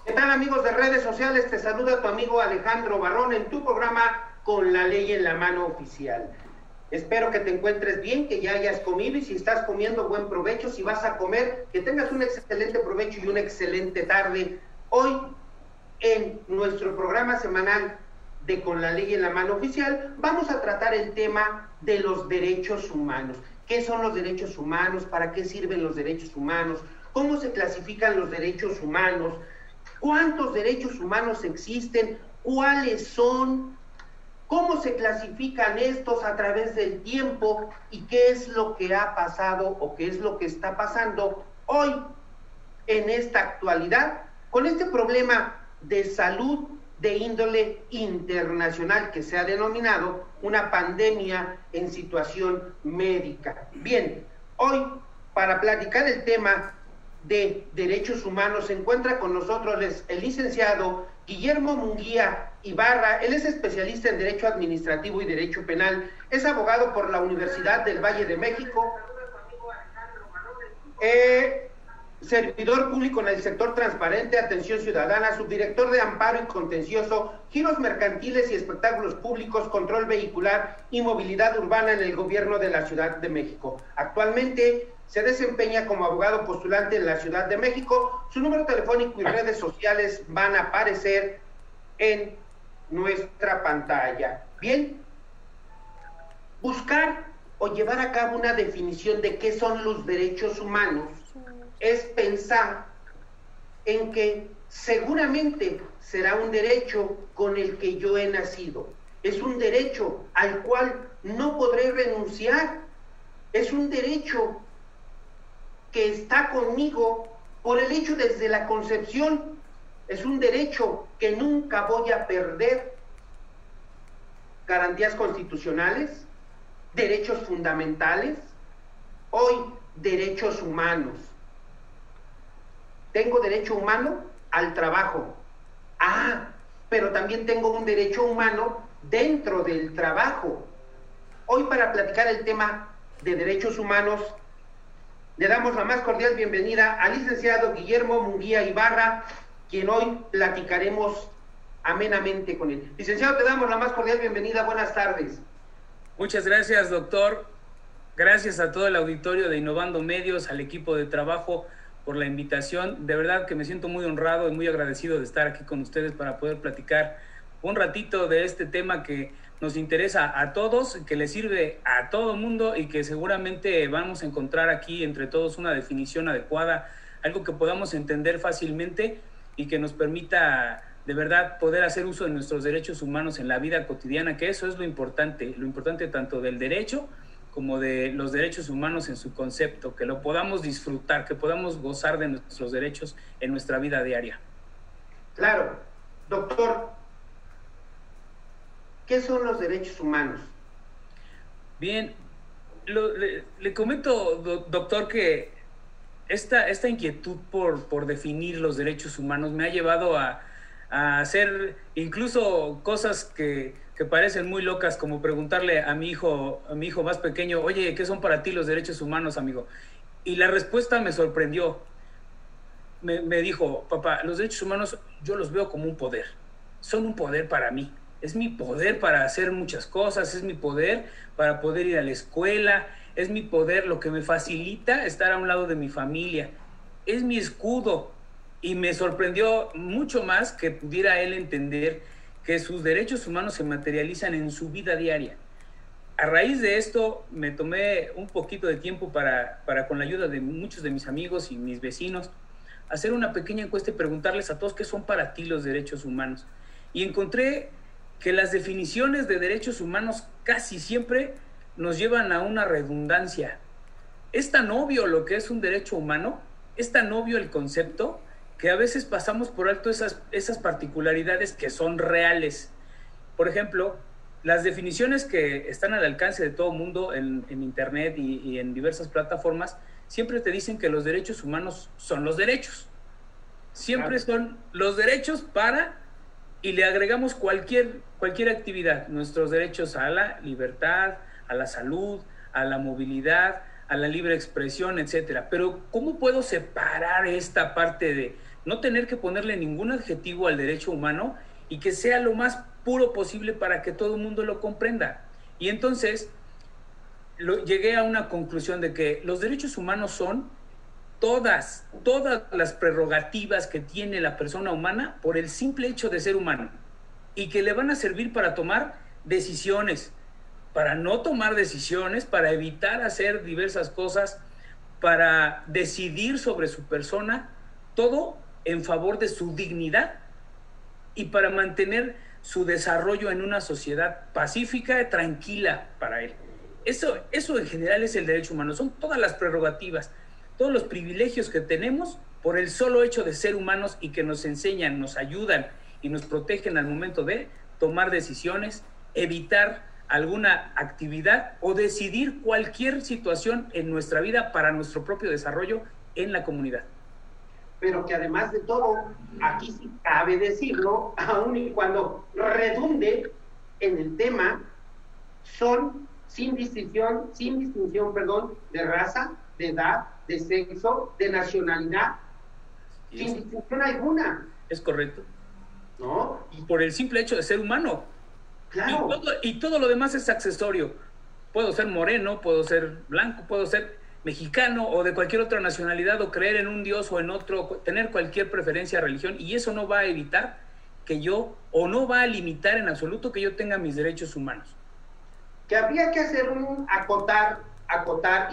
¿Qué tal, amigos de redes sociales? Te saluda tu amigo Alejandro Barrón en tu programa Con la Ley en la Mano Oficial. Espero que te encuentres bien, que ya hayas comido, y si estás comiendo, buen provecho. Si vas a comer, que tengas un excelente provecho y una excelente tarde. Hoy, en nuestro programa semanal de Con la Ley en la Mano Oficial, vamos a tratar el tema de los derechos humanos. ¿Qué son los derechos humanos? ¿Para qué sirven los derechos humanos? ¿Cómo se clasifican los derechos humanos? ¿Cuántos derechos humanos existen? ¿Cuáles son? ¿Cómo se clasifican estos a través del tiempo? ¿Y qué es lo que ha pasado o qué es lo que está pasando hoy en esta actualidad con este problema de salud de índole internacional que se ha denominado una pandemia en situación médica? Bien, hoy para platicar el tema de Derechos Humanos se encuentra con nosotros el licenciado Guillermo Munguía Ibarra. Él es especialista en Derecho Administrativo y Derecho Penal, es abogado por la Universidad del Valle de México, servidor público en el sector transparente, atención ciudadana, subdirector de amparo y contencioso, giros mercantiles y espectáculos públicos, control vehicular y movilidad urbana en el gobierno de la Ciudad de México. Actualmente se desempeña como abogado postulante en la Ciudad de México. Su número telefónico y redes sociales van a aparecer en nuestra pantalla. Bien, buscar o llevar a cabo una definición de qué son los derechos humanos es pensar en que seguramente será un derecho con el que yo he nacido. Es un derecho al cual no podré renunciar. Es un derecho que está conmigo por el hecho desde la concepción. Es un derecho que nunca voy a perder. Garantías constitucionales, derechos fundamentales, hoy derechos humanos. Tengo derecho humano al trabajo. Pero también tengo un derecho humano dentro del trabajo. Hoy, para platicar el tema de derechos humanos, le damos la más cordial bienvenida al licenciado Guillermo Munguía Ibarra, quien hoy platicaremos amenamente con él. Licenciado, te damos la más cordial bienvenida. Buenas tardes. Muchas gracias, doctor. Gracias a todo el auditorio de Innovando Medios, al equipo de trabajo, por la invitación. De verdad que me siento muy honrado y muy agradecido de estar aquí con ustedes para poder platicar un ratito de este tema que nos interesa a todos, que le sirve a todo mundo y que seguramente vamos a encontrar aquí entre todos una definición adecuada, algo que podamos entender fácilmente y que nos permita de verdad poder hacer uso de nuestros derechos humanos en la vida cotidiana, que eso es lo importante tanto del derecho como de los derechos humanos en su concepto, que lo podamos disfrutar, que podamos gozar de nuestros derechos en nuestra vida diaria. Claro. Doctor, ¿qué son los derechos humanos? Bien, le comento, doctor, que esta inquietud por definir los derechos humanos me ha llevado a hacer incluso cosas que parecen muy locas, como preguntarle a mi hijo más pequeño: oye, ¿qué son para ti los derechos humanos, amigo? Y la respuesta me sorprendió. Me dijo: papá, los derechos humanos yo los veo como un poder. Son un poder para mí. Es mi poder para hacer muchas cosas, es mi poder para poder ir a la escuela, es mi poder lo que me facilita estar a un lado de mi familia, es mi escudo. Y me sorprendió mucho más que pudiera él entender que sus derechos humanos se materializan en su vida diaria. A raíz de esto me tomé un poquito de tiempo para con la ayuda de muchos de mis amigos y mis vecinos, hacer una pequeña encuesta y preguntarles a todos qué son para ti los derechos humanos. Y encontré que las definiciones de derechos humanos casi siempre nos llevan a una redundancia. Es tan obvio lo que es un derecho humano, es tan obvio el concepto, que a veces pasamos por alto esas particularidades que son reales. Por ejemplo, las definiciones que están al alcance de todo el mundo en internet y en diversas plataformas siempre te dicen que los derechos humanos son los derechos. Siempre son los derechos para, y le agregamos cualquier actividad, nuestros derechos a la libertad, a la salud, a la movilidad, a la libre expresión, etcétera. Pero ¿cómo puedo separar esta parte no tener que ponerle ningún adjetivo al derecho humano y que sea lo más puro posible para que todo el mundo lo comprenda. Y entonces llegué a una conclusión de que los derechos humanos son todas las prerrogativas que tiene la persona humana por el simple hecho de ser humano, y que le van a servir para tomar decisiones, para no tomar decisiones, para evitar hacer diversas cosas, para decidir sobre su persona, todo en favor de su dignidad y para mantener su desarrollo en una sociedad pacífica y tranquila para él. Eso en general es el derecho humano, son todas las prerrogativas, todos los privilegios que tenemos por el solo hecho de ser humanos y que nos enseñan, nos ayudan y nos protegen al momento de tomar decisiones, evitar alguna actividad o decidir cualquier situación en nuestra vida para nuestro propio desarrollo en la comunidad. Pero que además de todo, aquí sí cabe decirlo, aun y cuando redunde en el tema, son sin distinción, de raza, de edad, de sexo, de nacionalidad, sin distinción alguna. Es correcto. ¿No? Y por el simple hecho de ser humano. Claro. Y todo lo demás es accesorio. Puedo ser moreno, puedo ser blanco, puedo ser mexicano o de cualquier otra nacionalidad, o creer en un dios o en otro, tener cualquier preferencia, religión, y eso no va a evitar que yo, o no va a limitar en absoluto que yo tenga mis derechos humanos. Que habría que hacer un acotar,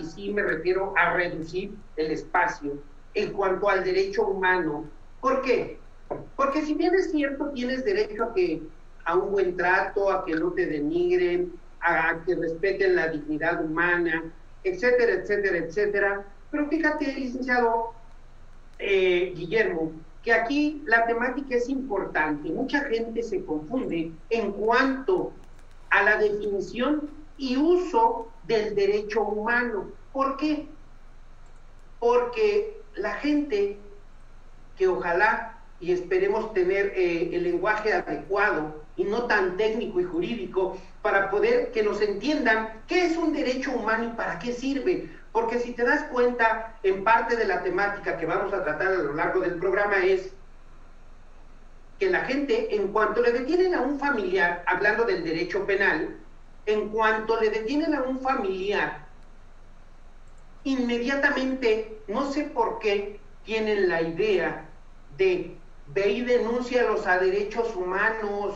y sí me refiero a reducir el espacio en cuanto al derecho humano. ¿Por qué? Porque si bien es cierto, tienes derecho a un buen trato, a que no te denigren, a que respeten la dignidad humana, etcétera, etcétera, etcétera. Pero fíjate, licenciado Guillermo, que aquí la temática es importante. Mucha gente se confunde en cuanto a la definición y uso del derecho humano. ¿Por qué? Porque la gente que ojalá y esperemos tener el lenguaje adecuado y no tan técnico y jurídico para poder que nos entiendan qué es un derecho humano y para qué sirve. Porque si te das cuenta, en parte de la temática que vamos a tratar a lo largo del programa es que la gente, en cuanto le detienen a un familiar, hablando del derecho penal, en cuanto le detienen a un familiar, inmediatamente, no sé por qué, tienen la idea de ve y denúncialos a derechos humanos,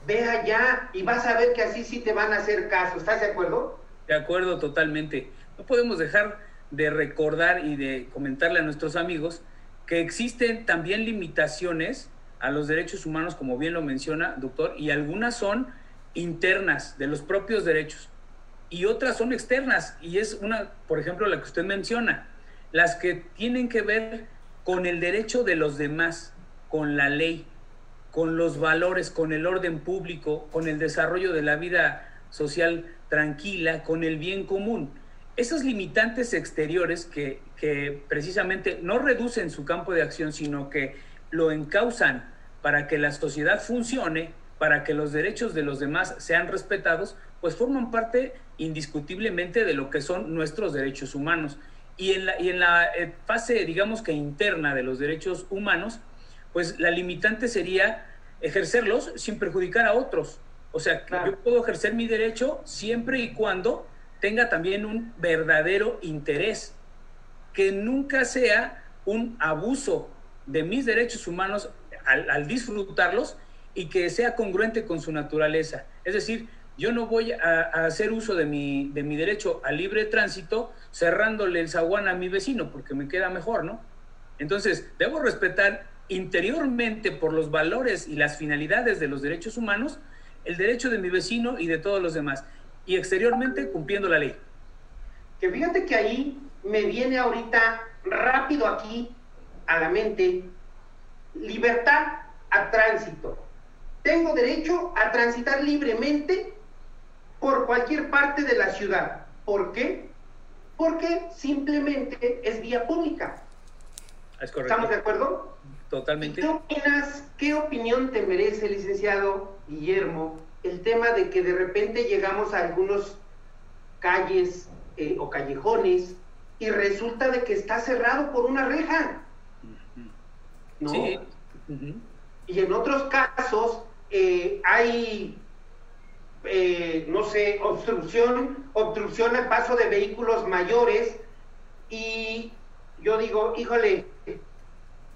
ve allá y vas a ver que así sí te van a hacer caso. ¿Estás de acuerdo? De acuerdo, totalmente. No podemos dejar de recordar y de comentarle a nuestros amigos que existen también limitaciones a los derechos humanos, como bien lo menciona, doctor, y algunas son internas de los propios derechos y otras son externas, y es una, por ejemplo, la que usted menciona, las que tienen que ver con el derecho de los demás, con la ley, con los valores, con el orden público, con el desarrollo de la vida social tranquila, con el bien común. Esos limitantes exteriores que precisamente no reducen su campo de acción, sino que lo encauzan para que la sociedad funcione, para que los derechos de los demás sean respetados, pues forman parte indiscutiblemente de lo que son nuestros derechos humanos. Y en la fase, digamos que interna de los derechos humanos, pues la limitante sería ejercerlos sin perjudicar a otros. O sea, claro, yo puedo ejercer mi derecho siempre y cuando tenga también un verdadero interés, que nunca sea un abuso de mis derechos humanos al disfrutarlos, y que sea congruente con su naturaleza. Es decir, yo no voy a hacer uso de mi derecho al libre tránsito cerrándole el zaguán a mi vecino porque me queda mejor, ¿no? Entonces, debo respetar interiormente, por los valores y las finalidades de los derechos humanos, el derecho de mi vecino y de todos los demás, y exteriormente cumpliendo la ley. Que fíjate que ahí me viene ahorita rápido aquí a la mente libertad a tránsito. Tengo derecho a transitar libremente por cualquier parte de la ciudad. ¿Por qué? Porque simplemente es vía pública. Es correcto. ¿Estamos de acuerdo? Totalmente. ¿Qué opinas? ¿Qué opinión te merece, licenciado Guillermo, el tema de que de repente llegamos a algunos calles o callejones y resulta de que está cerrado por una reja? ¿no? Sí. Uh-huh. Y en otros casos hay, no sé, obstrucción al paso de vehículos mayores, y yo digo, híjole,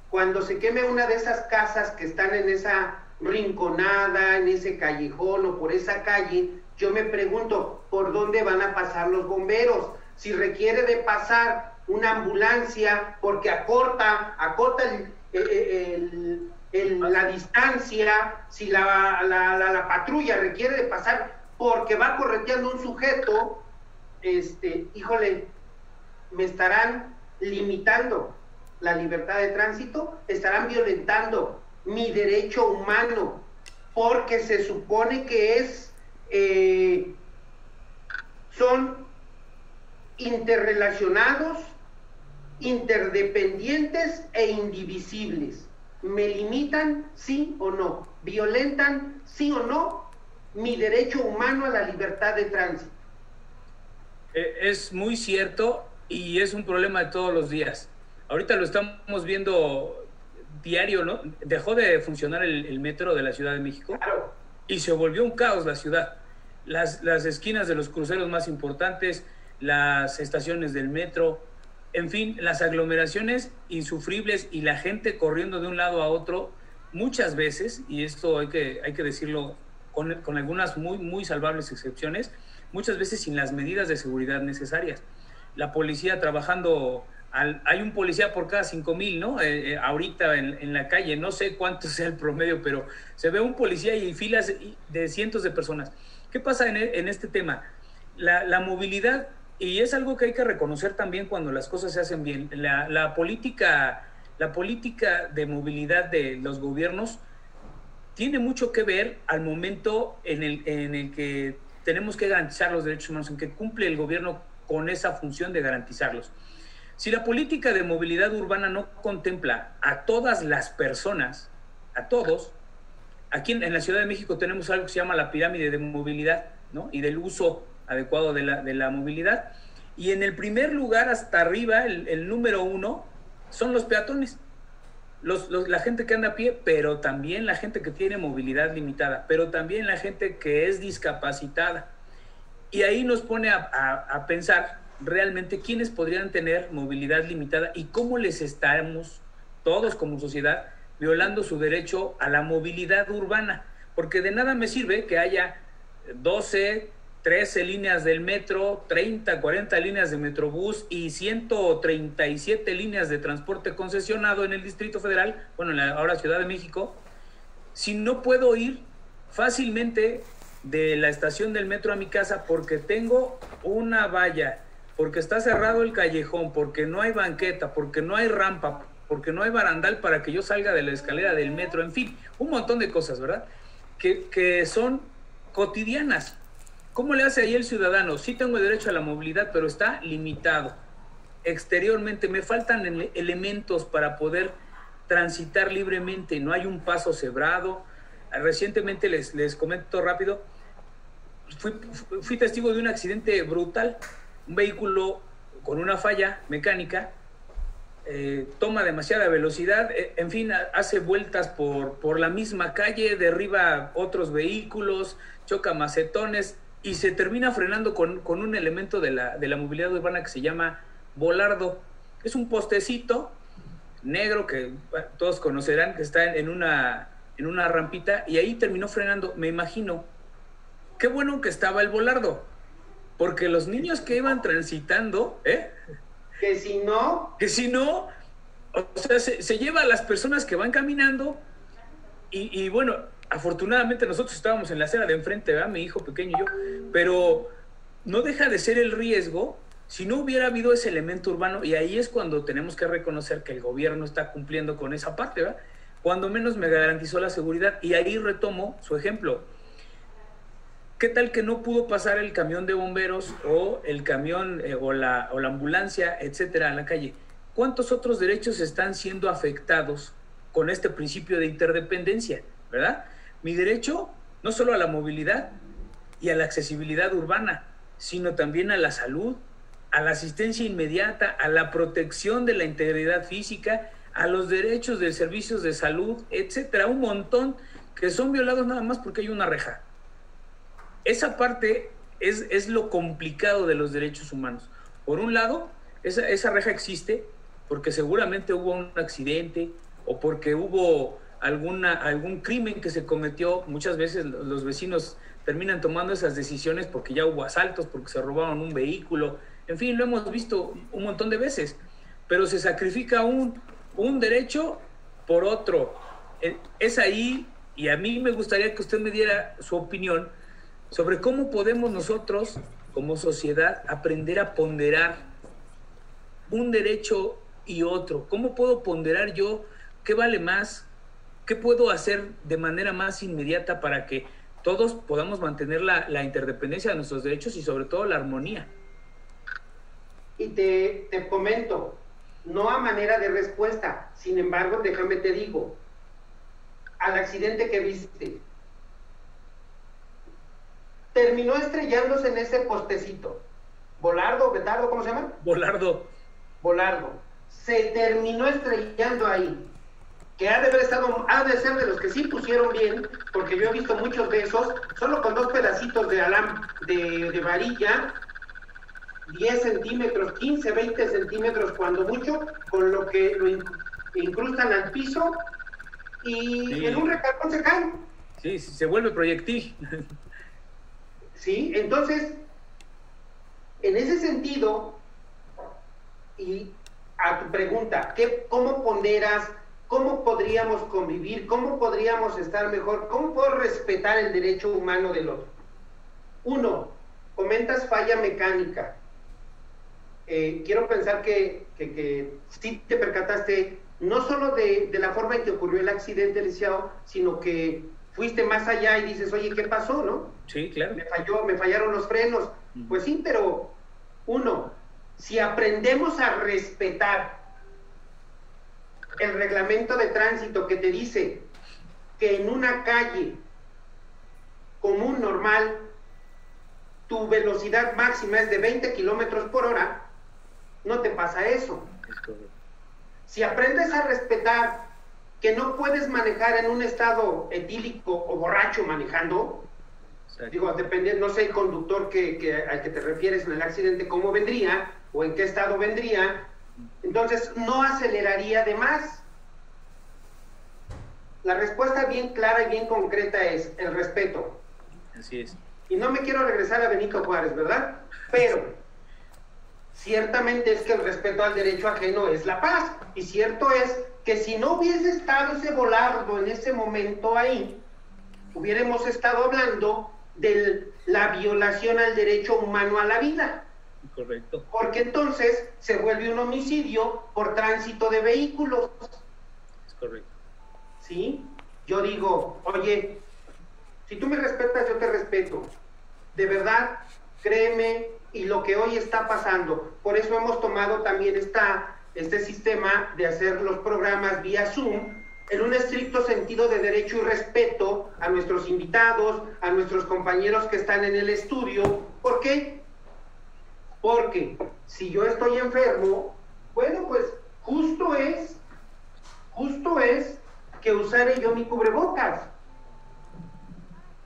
cuando se queme una de esas casas que están en esa rinconada, en ese callejón o por esa calle, yo me pregunto, ¿por dónde van a pasar los bomberos? Si requiere de pasar una ambulancia porque acorta la distancia, si la patrulla requiere de pasar porque va correteando un sujeto, híjole, me estarán limitando la libertad de tránsito, estarán violentando mi derecho humano, porque se supone que son interrelacionados, interdependientes e indivisibles. ¿Me limitan, sí o no? ¿Violentan, sí o no, mi derecho humano a la libertad de tránsito? Es muy cierto, y es un problema de todos los días. Ahorita lo estamos viendo diario, ¿no? Dejó de funcionar el metro de la Ciudad de México. Claro. Y se volvió un caos la ciudad. Las esquinas de los cruceros más importantes, las estaciones del metro, en fin, las aglomeraciones insufribles y la gente corriendo de un lado a otro muchas veces, y esto hay que decirlo con algunas muy salvables excepciones, muchas veces sin las medidas de seguridad necesarias. La policía trabajando, hay un policía por cada 5,000, ¿no? Ahorita en la calle, no sé cuánto sea el promedio, pero se ve un policía y filas de cientos de personas. ¿Qué pasa en este tema? La movilidad, y es algo que hay que reconocer también cuando las cosas se hacen bien, la política de movilidad de los gobiernos tiene mucho que ver al momento en el que tenemos que garantizar los derechos humanos, en que cumple el gobierno con esa función de garantizarlos. Si la política de movilidad urbana no contempla a todas las personas, a todos, aquí en la Ciudad de México tenemos algo que se llama la pirámide de movilidad, ¿no? Y del uso adecuado de la movilidad. Y en el primer lugar, hasta arriba, el número 1, son los peatones. La gente que anda a pie, pero también la gente que tiene movilidad limitada, pero también la gente que es discapacitada. Y ahí nos pone a pensar realmente quiénes podrían tener movilidad limitada y cómo les estamos, todos como sociedad, violando su derecho a la movilidad urbana. Porque de nada me sirve que haya 12, 13 líneas del metro, 30, 40 líneas de metrobús y 137 líneas de transporte concesionado en el Distrito Federal, bueno, en la ahora Ciudad de México, si no puedo ir fácilmente de la estación del metro a mi casa porque tengo una valla, porque está cerrado el callejón, porque no hay banqueta, porque no hay rampa, porque no hay barandal para que yo salga de la escalera del metro, en fin, un montón de cosas, ¿verdad? Que son cotidianas. ¿Cómo le hace ahí el ciudadano? Sí tengo derecho a la movilidad, pero está limitado. Exteriormente me faltan elementos para poder transitar libremente. No hay un paso cebrado. Recientemente les comento rápido, fui testigo de un accidente brutal. Un vehículo con una falla mecánica toma demasiada velocidad, en fin, hace vueltas por la misma calle, derriba otros vehículos, choca macetones y se termina frenando con un elemento de la movilidad urbana que se llama volardo. Es un postecito negro que todos conocerán, que está en una rampita, y ahí terminó frenando. Me imagino, qué bueno que estaba el volardo, porque los niños que iban transitando, que si no, o sea, se lleva a las personas que van caminando y bueno, afortunadamente nosotros estábamos en la acera de enfrente, ¿verdad? Mi hijo pequeño y yo, pero no deja de ser el riesgo si no hubiera habido ese elemento urbano, y ahí es cuando tenemos que reconocer que el gobierno está cumpliendo con esa parte, ¿verdad? Cuando menos me garantizó la seguridad, y ahí retomo su ejemplo. ¿Qué tal que no pudo pasar el camión de bomberos o el camión o la ambulancia, etcétera, a la calle? ¿Cuántos otros derechos están siendo afectados con este principio de interdependencia, verdad? Mi derecho no solo a la movilidad y a la accesibilidad urbana, sino también a la salud, a la asistencia inmediata, a la protección de la integridad física, a los derechos de servicios de salud, etcétera, un montón que son violados nada más porque hay una reja. Esa parte es lo complicado de los derechos humanos. Por un lado, esa reja existe porque seguramente hubo un accidente o porque hubo algún crimen que se cometió. Muchas veces los vecinos terminan tomando esas decisiones porque ya hubo asaltos, porque se robaron un vehículo, en fin, lo hemos visto un montón de veces, pero se sacrifica un derecho por otro. Es ahí, y a mí me gustaría que usted me diera su opinión sobre cómo podemos nosotros, como sociedad, aprender a ponderar un derecho y otro. ¿Cómo puedo ponderar yo qué vale más? ¿Qué puedo hacer de manera más inmediata para que todos podamos mantener la interdependencia de nuestros derechos y sobre todo la armonía? Y te comento, no a manera de respuesta, sin embargo, déjame te digo, al accidente que viste, terminó estrellándose en ese postecito. ¿Volardo, Betardo, cómo se llama? Volardo. Se terminó estrellando ahí. Que ha de ser de los que sí pusieron bien, porque yo he visto muchos de esos, solo con 2 pedacitos de varilla, 10 centímetros, 15, 20 centímetros cuando mucho, con lo que lo incrustan al piso y sí, en un recargón se caen. Sí, se vuelve proyectil. Sí, entonces, en ese sentido, y a tu pregunta, ¿cómo ponderas? ¿Cómo podríamos convivir? ¿Cómo podríamos estar mejor? ¿Cómo puedo respetar el derecho humano del otro? 1, comentas falla mecánica. Quiero pensar que sí te percataste no solo de la forma en que ocurrió el accidente, licenciado, sino que fuiste más allá y dices, oye, ¿qué pasó, no? Sí, claro. Me fallaron los frenos. Pues sí, pero 1, si aprendemos a respetar el reglamento de tránsito que te dice que en una calle común normal tu velocidad máxima es de 20 kilómetros por hora, no te pasa eso. Si aprendes a respetar que no puedes manejar en un estado etílico o borracho manejando, digo, depende, no sé el conductor al que te refieres en el accidente, cómo vendría o en qué estado vendría, entonces no aceleraría de más. La respuesta bien clara y bien concreta es el respeto. Así es. Y no me quiero regresar a Benito Juárez, ¿verdad? Pero ciertamente es que el respeto al derecho ajeno es la paz. Y cierto es que si no hubiese estado ese Volardo en ese momento ahí, hubiéramos estado hablando de la violación al derecho humano a la vida. Correcto. Porque entonces se vuelve un homicidio por tránsito de vehículos. Es correcto. ¿Sí? Yo digo, oye, si tú me respetas, yo te respeto. De verdad, créeme, y lo que hoy está pasando, por eso hemos tomado también este sistema de hacer los programas vía Zoom, en un estricto sentido de derecho y respeto a nuestros invitados, a nuestros compañeros que están en el estudio. ¿Por qué? Porque si yo estoy enfermo, bueno, pues justo es que usaré yo mi cubrebocas.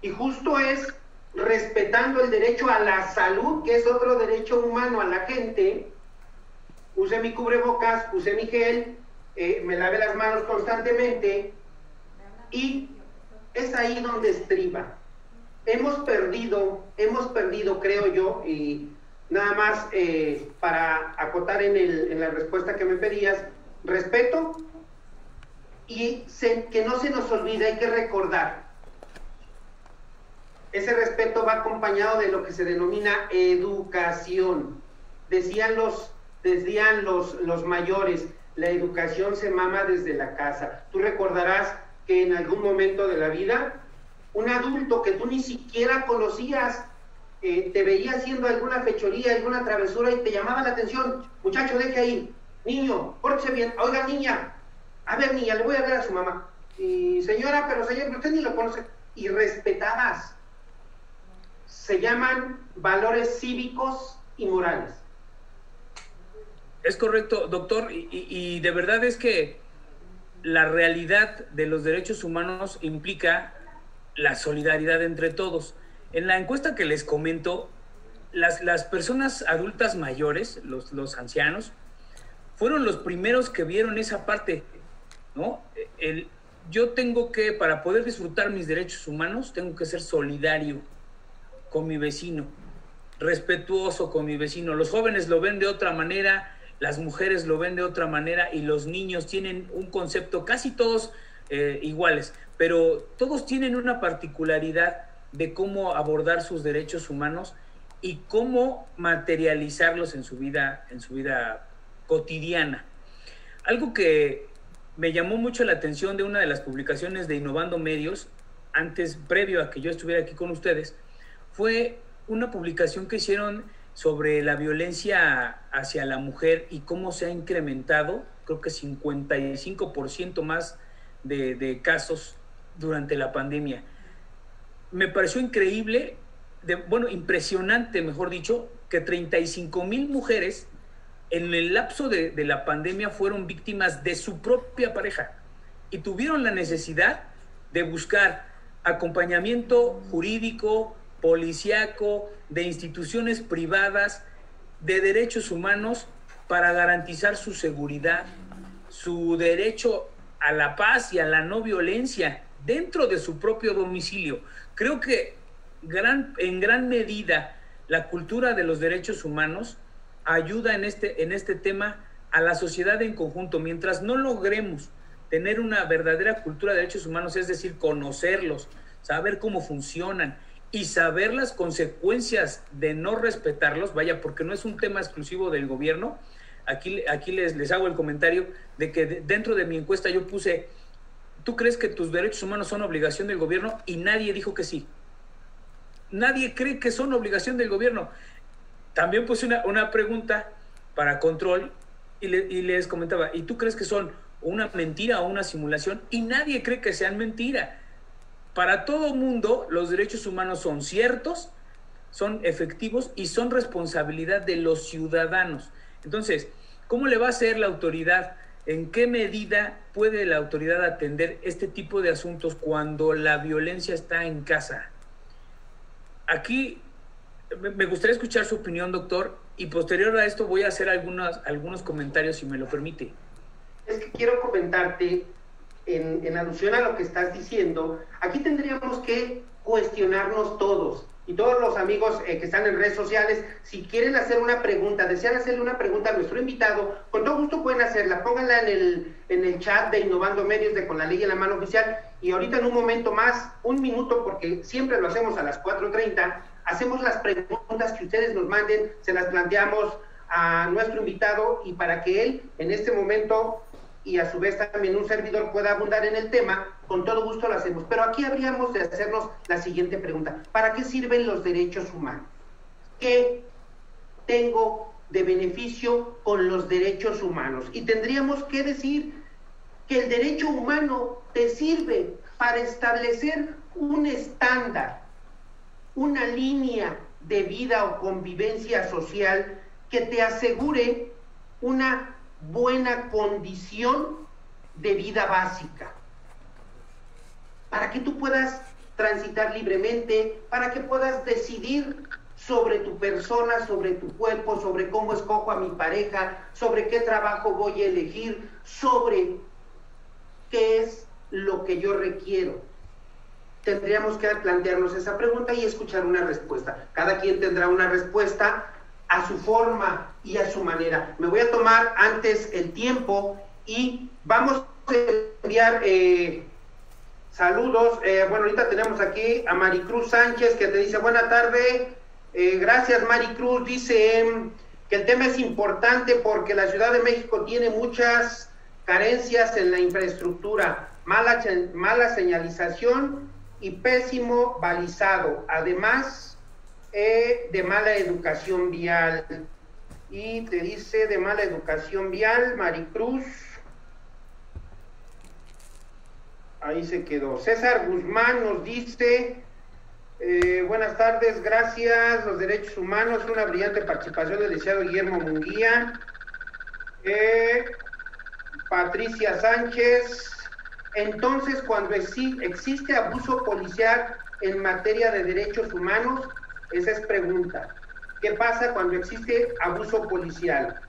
Y justo es respetando el derecho a la salud, que es otro derecho humano a la gente, use mi cubrebocas, use mi gel, me lave las manos constantemente, y es ahí donde estriba. Hemos perdido, creo yo, y nada más para acotar en la respuesta que me pedías, respeto, y que no se nos olvide, hay que recordar, ese respeto va acompañado de lo que se denomina educación. Decían los mayores, la educación se mama desde la casa. Tú recordarás que en algún momento de la vida, un adulto que tú ni siquiera conocías, te veía haciendo alguna fechoría, alguna travesura y te llamaba la atención. Muchacho, deje ahí. Niño, pórtese bien. Oiga, niña. A ver, niña, le voy a ver a su mamá. Y señora, pero señor, usted ni lo conoce. Y respetabas. Se llaman valores cívicos y morales. Es correcto, doctor, y de verdad es que la realidad de los derechos humanos implica la solidaridad entre todos. En la encuesta que les comento, las personas adultas mayores, los ancianos, fueron los primeros que vieron esa parte, ¿no? Yo tengo que, para poder disfrutar mis derechos humanos, tengo que ser solidario con mi vecino, respetuoso con mi vecino. Los jóvenes lo ven de otra manera, las mujeres lo ven de otra manera y los niños tienen un concepto, casi todos iguales, pero todos tienen una particularidad de cómo abordar sus derechos humanos y cómo materializarlos en su vida cotidiana. Algo que me llamó mucho la atención de una de las publicaciones de Innovando Medios, previo a que yo estuviera aquí con ustedes, fue una publicación que hicieron sobre la violencia hacia la mujer y cómo se ha incrementado, creo que 55% más de casos durante la pandemia. Me pareció increíble, impresionante, mejor dicho, que 35,000 mujeres en el lapso de la pandemia fueron víctimas de su propia pareja y tuvieron la necesidad de buscar acompañamiento jurídico, policíaco, de instituciones privadas, de derechos humanos para garantizar su seguridad, su derecho a la paz y a la no violencia dentro de su propio domicilio. Creo que en gran medida la cultura de los derechos humanos ayuda en este tema a la sociedad en conjunto. Mientras no logremos tener una verdadera cultura de derechos humanos, es decir, conocerlos, saber cómo funcionan y saber las consecuencias de no respetarlos, vaya, porque no es un tema exclusivo del gobierno. Aquí les hago el comentario de que dentro de mi encuesta yo puse, ¿tú crees que tus derechos humanos son obligación del gobierno? Y nadie dijo que sí. Nadie cree que son obligación del gobierno. También puse una pregunta para control y les comentaba, ¿y tú crees que son una mentira o una simulación? Y nadie cree que sean mentira. Para todo mundo, los derechos humanos son ciertos, son efectivos y son responsabilidad de los ciudadanos. Entonces, ¿cómo le va a hacer la autoridad? ¿En qué medida puede la autoridad atender este tipo de asuntos cuando la violencia está en casa? Aquí me gustaría escuchar su opinión, doctor, y posterior a esto voy a hacer algunos comentarios, si me lo permite. Es que quiero comentarte, en alusión a lo que estás diciendo, aquí tendríamos que cuestionarnos todos, y todos los amigos que están en redes sociales, si quieren hacer una pregunta, desean hacerle una pregunta a nuestro invitado, con todo gusto pueden hacerla, pónganla en el chat de Innovando Medios de Con la Ley en la Mano Oficial, y ahorita en un momento más, un minuto, porque siempre lo hacemos a las 4:30, hacemos las preguntas que ustedes nos manden, se las planteamos a nuestro invitado, y para que él en este momento, y a su vez también un servidor, pueda abundar en el tema, con todo gusto lo hacemos. Pero aquí habríamos de hacernos la siguiente pregunta: ¿para qué sirven los derechos humanos? ¿Qué tengo de beneficio con los derechos humanos? Y tendríamos que decir que el derecho humano te sirve para establecer un estándar, una línea de vida o convivencia social que te asegure una buena condición de vida básica, para que tú puedas transitar libremente, para que puedas decidir sobre tu persona, sobre tu cuerpo, sobre cómo escojo a mi pareja, sobre qué trabajo voy a elegir, sobre qué es lo que yo requiero. Tendríamos que plantearnos esa pregunta y escuchar una respuesta. Cada quien tendrá una respuesta a su forma y a su manera. Me voy a tomar antes el tiempo y vamos a enviar saludos. Bueno, ahorita tenemos aquí a Maricruz Sánchez, que te dice buena tarde. Gracias, Maricruz. Dice que el tema es importante porque la Ciudad de México tiene muchas carencias en la infraestructura, mala señalización y pésimo balizado, además de mala educación vial. Y te dice de mala educación vial, Maricruz. Ahí se quedó. César Guzmán nos dice, buenas tardes, gracias. Los derechos humanos, una brillante participación del licenciado Guillermo Munguía. Patricia Sánchez, Entonces, cuando existe abuso policial en materia de derechos humanos, esa es pregunta. ¿Qué pasa cuando existe abuso policial?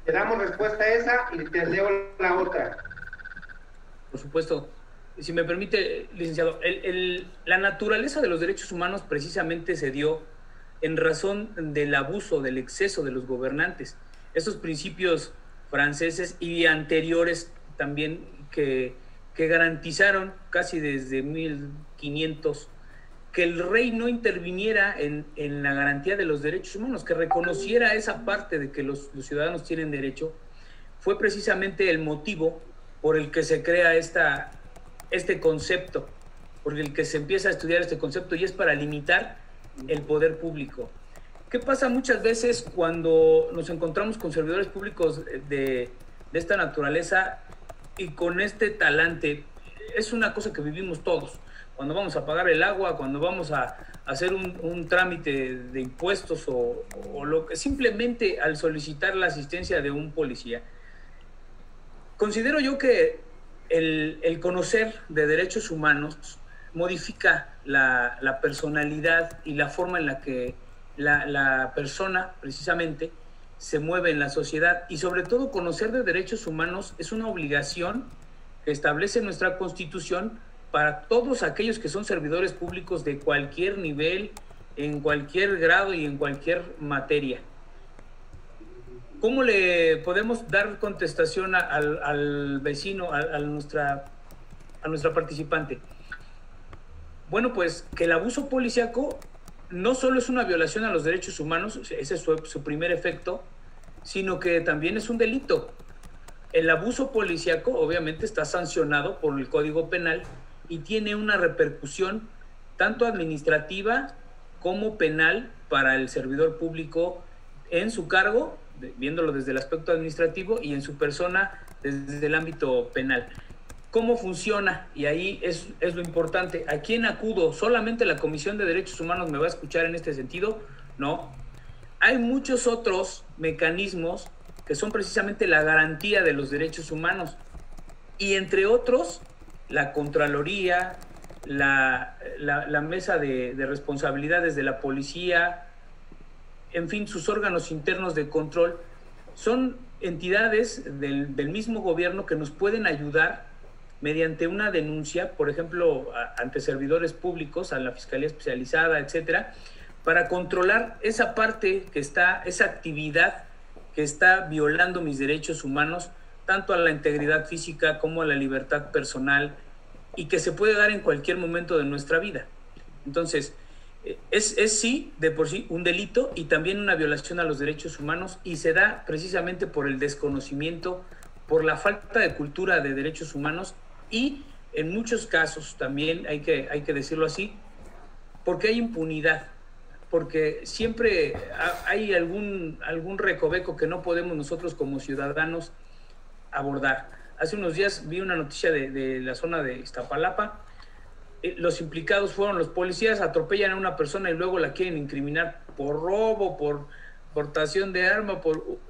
Te damos respuesta a esa y te leo la otra. Por supuesto. Si me permite, licenciado, la naturaleza de los derechos humanos precisamente se dio en razón del abuso, del exceso de los gobernantes. Esos principios franceses y anteriores también que garantizaron casi desde 1500 que el rey no interviniera en la garantía de los derechos humanos, que reconociera esa parte de que los ciudadanos tienen derecho, fue precisamente el motivo por el que se crea este concepto, por el que se empieza a estudiar este concepto, y es para limitar el poder público. ¿Qué pasa muchas veces cuando nos encontramos con servidores públicos de esta naturaleza y con este talante? Es una cosa que vivimos todos. Cuando vamos a pagar el agua, cuando vamos a hacer un trámite de impuestos o lo que, simplemente al solicitar la asistencia de un policía. Considero yo que el conocer de derechos humanos modifica la personalidad y la forma en la que la persona precisamente se mueve en la sociedad, y sobre todo conocer de derechos humanos es una obligación que establece nuestra Constitución para todos aquellos que son servidores públicos de cualquier nivel, en cualquier grado y en cualquier materia. ¿Cómo le podemos dar contestación al vecino, a nuestra participante? Bueno, pues que el abuso policíaco no solo es una violación a los derechos humanos, ese es su primer efecto, sino que también es un delito. El abuso policíaco obviamente está sancionado por el Código Penal y tiene una repercusión tanto administrativa como penal para el servidor público en su cargo, viéndolo desde el aspecto administrativo, y en su persona desde el ámbito penal. ¿Cómo funciona? Y ahí es lo importante. ¿A quién acudo? ¿Solamente la Comisión de Derechos Humanos me va a escuchar en este sentido? No. Hay muchos otros mecanismos que son precisamente la garantía de los derechos humanos, y entre otros la Contraloría, la mesa de responsabilidades de la policía, en fin, sus órganos internos de control. Son entidades del mismo gobierno que nos pueden ayudar mediante una denuncia, por ejemplo, ante servidores públicos, a la Fiscalía Especializada, etcétera, para controlar esa parte esa actividad que está violando mis derechos humanos, tanto a la integridad física como a la libertad personal, y que se puede dar en cualquier momento de nuestra vida. Entonces, es sí, de por sí, un delito y también una violación a los derechos humanos, y se da precisamente por el desconocimiento, por la falta de cultura de derechos humanos, y en muchos casos también, hay que decirlo así, porque hay impunidad, porque siempre hay algún recoveco que no podemos nosotros como ciudadanos abordar. Hace unos días vi una noticia de la zona de Iztapalapa. Los implicados fueron los policías, atropellan a una persona y luego la quieren incriminar por robo, por portación de arma,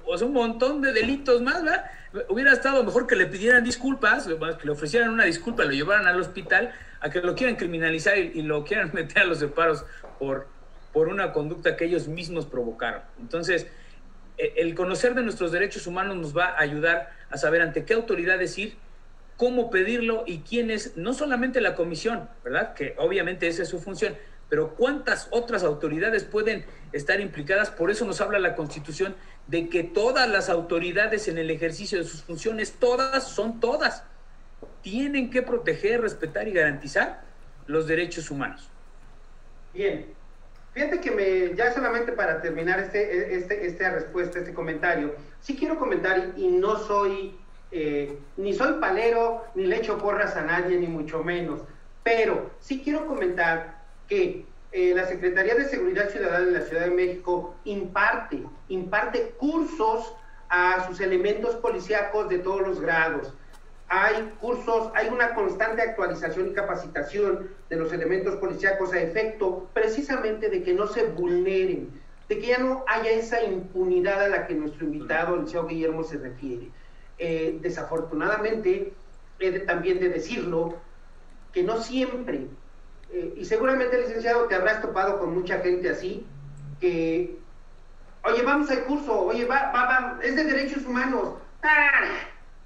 o sea, un montón de delitos más, ¿verdad? Hubiera estado mejor que le pidieran disculpas, que le ofrecieran una disculpa, lo llevaran al hospital, a que lo quieran criminalizar y lo quieran meter a los separos por una conducta que ellos mismos provocaron. Entonces, el conocer de nuestros derechos humanos nos va a ayudar a saber ante qué autoridades ir, cómo pedirlo y quién es, no solamente la comisión, ¿verdad?, que obviamente esa es su función, pero cuántas otras autoridades pueden estar implicadas. Por eso nos habla la Constitución de que todas las autoridades en el ejercicio de sus funciones, todas, tienen que proteger, respetar y garantizar los derechos humanos. Bien, fíjate que ya solamente para terminar esta respuesta, este comentario, sí quiero comentar, y no soy, ni soy palero, ni le echo porras a nadie, ni mucho menos, pero sí quiero comentar que la Secretaría de Seguridad Ciudadana de la Ciudad de México imparte cursos a sus elementos policíacos de todos los grados. Hay cursos, hay una constante actualización y capacitación de los elementos policíacos a efecto precisamente de que no se vulneren, de que ya no haya esa impunidad a la que nuestro invitado, el licenciado Guillermo, se refiere. Desafortunadamente, también de decirlo, que no siempre, y seguramente, licenciado, te habrás topado con mucha gente así, que, oye, vamos al curso, oye, va, es de derechos humanos.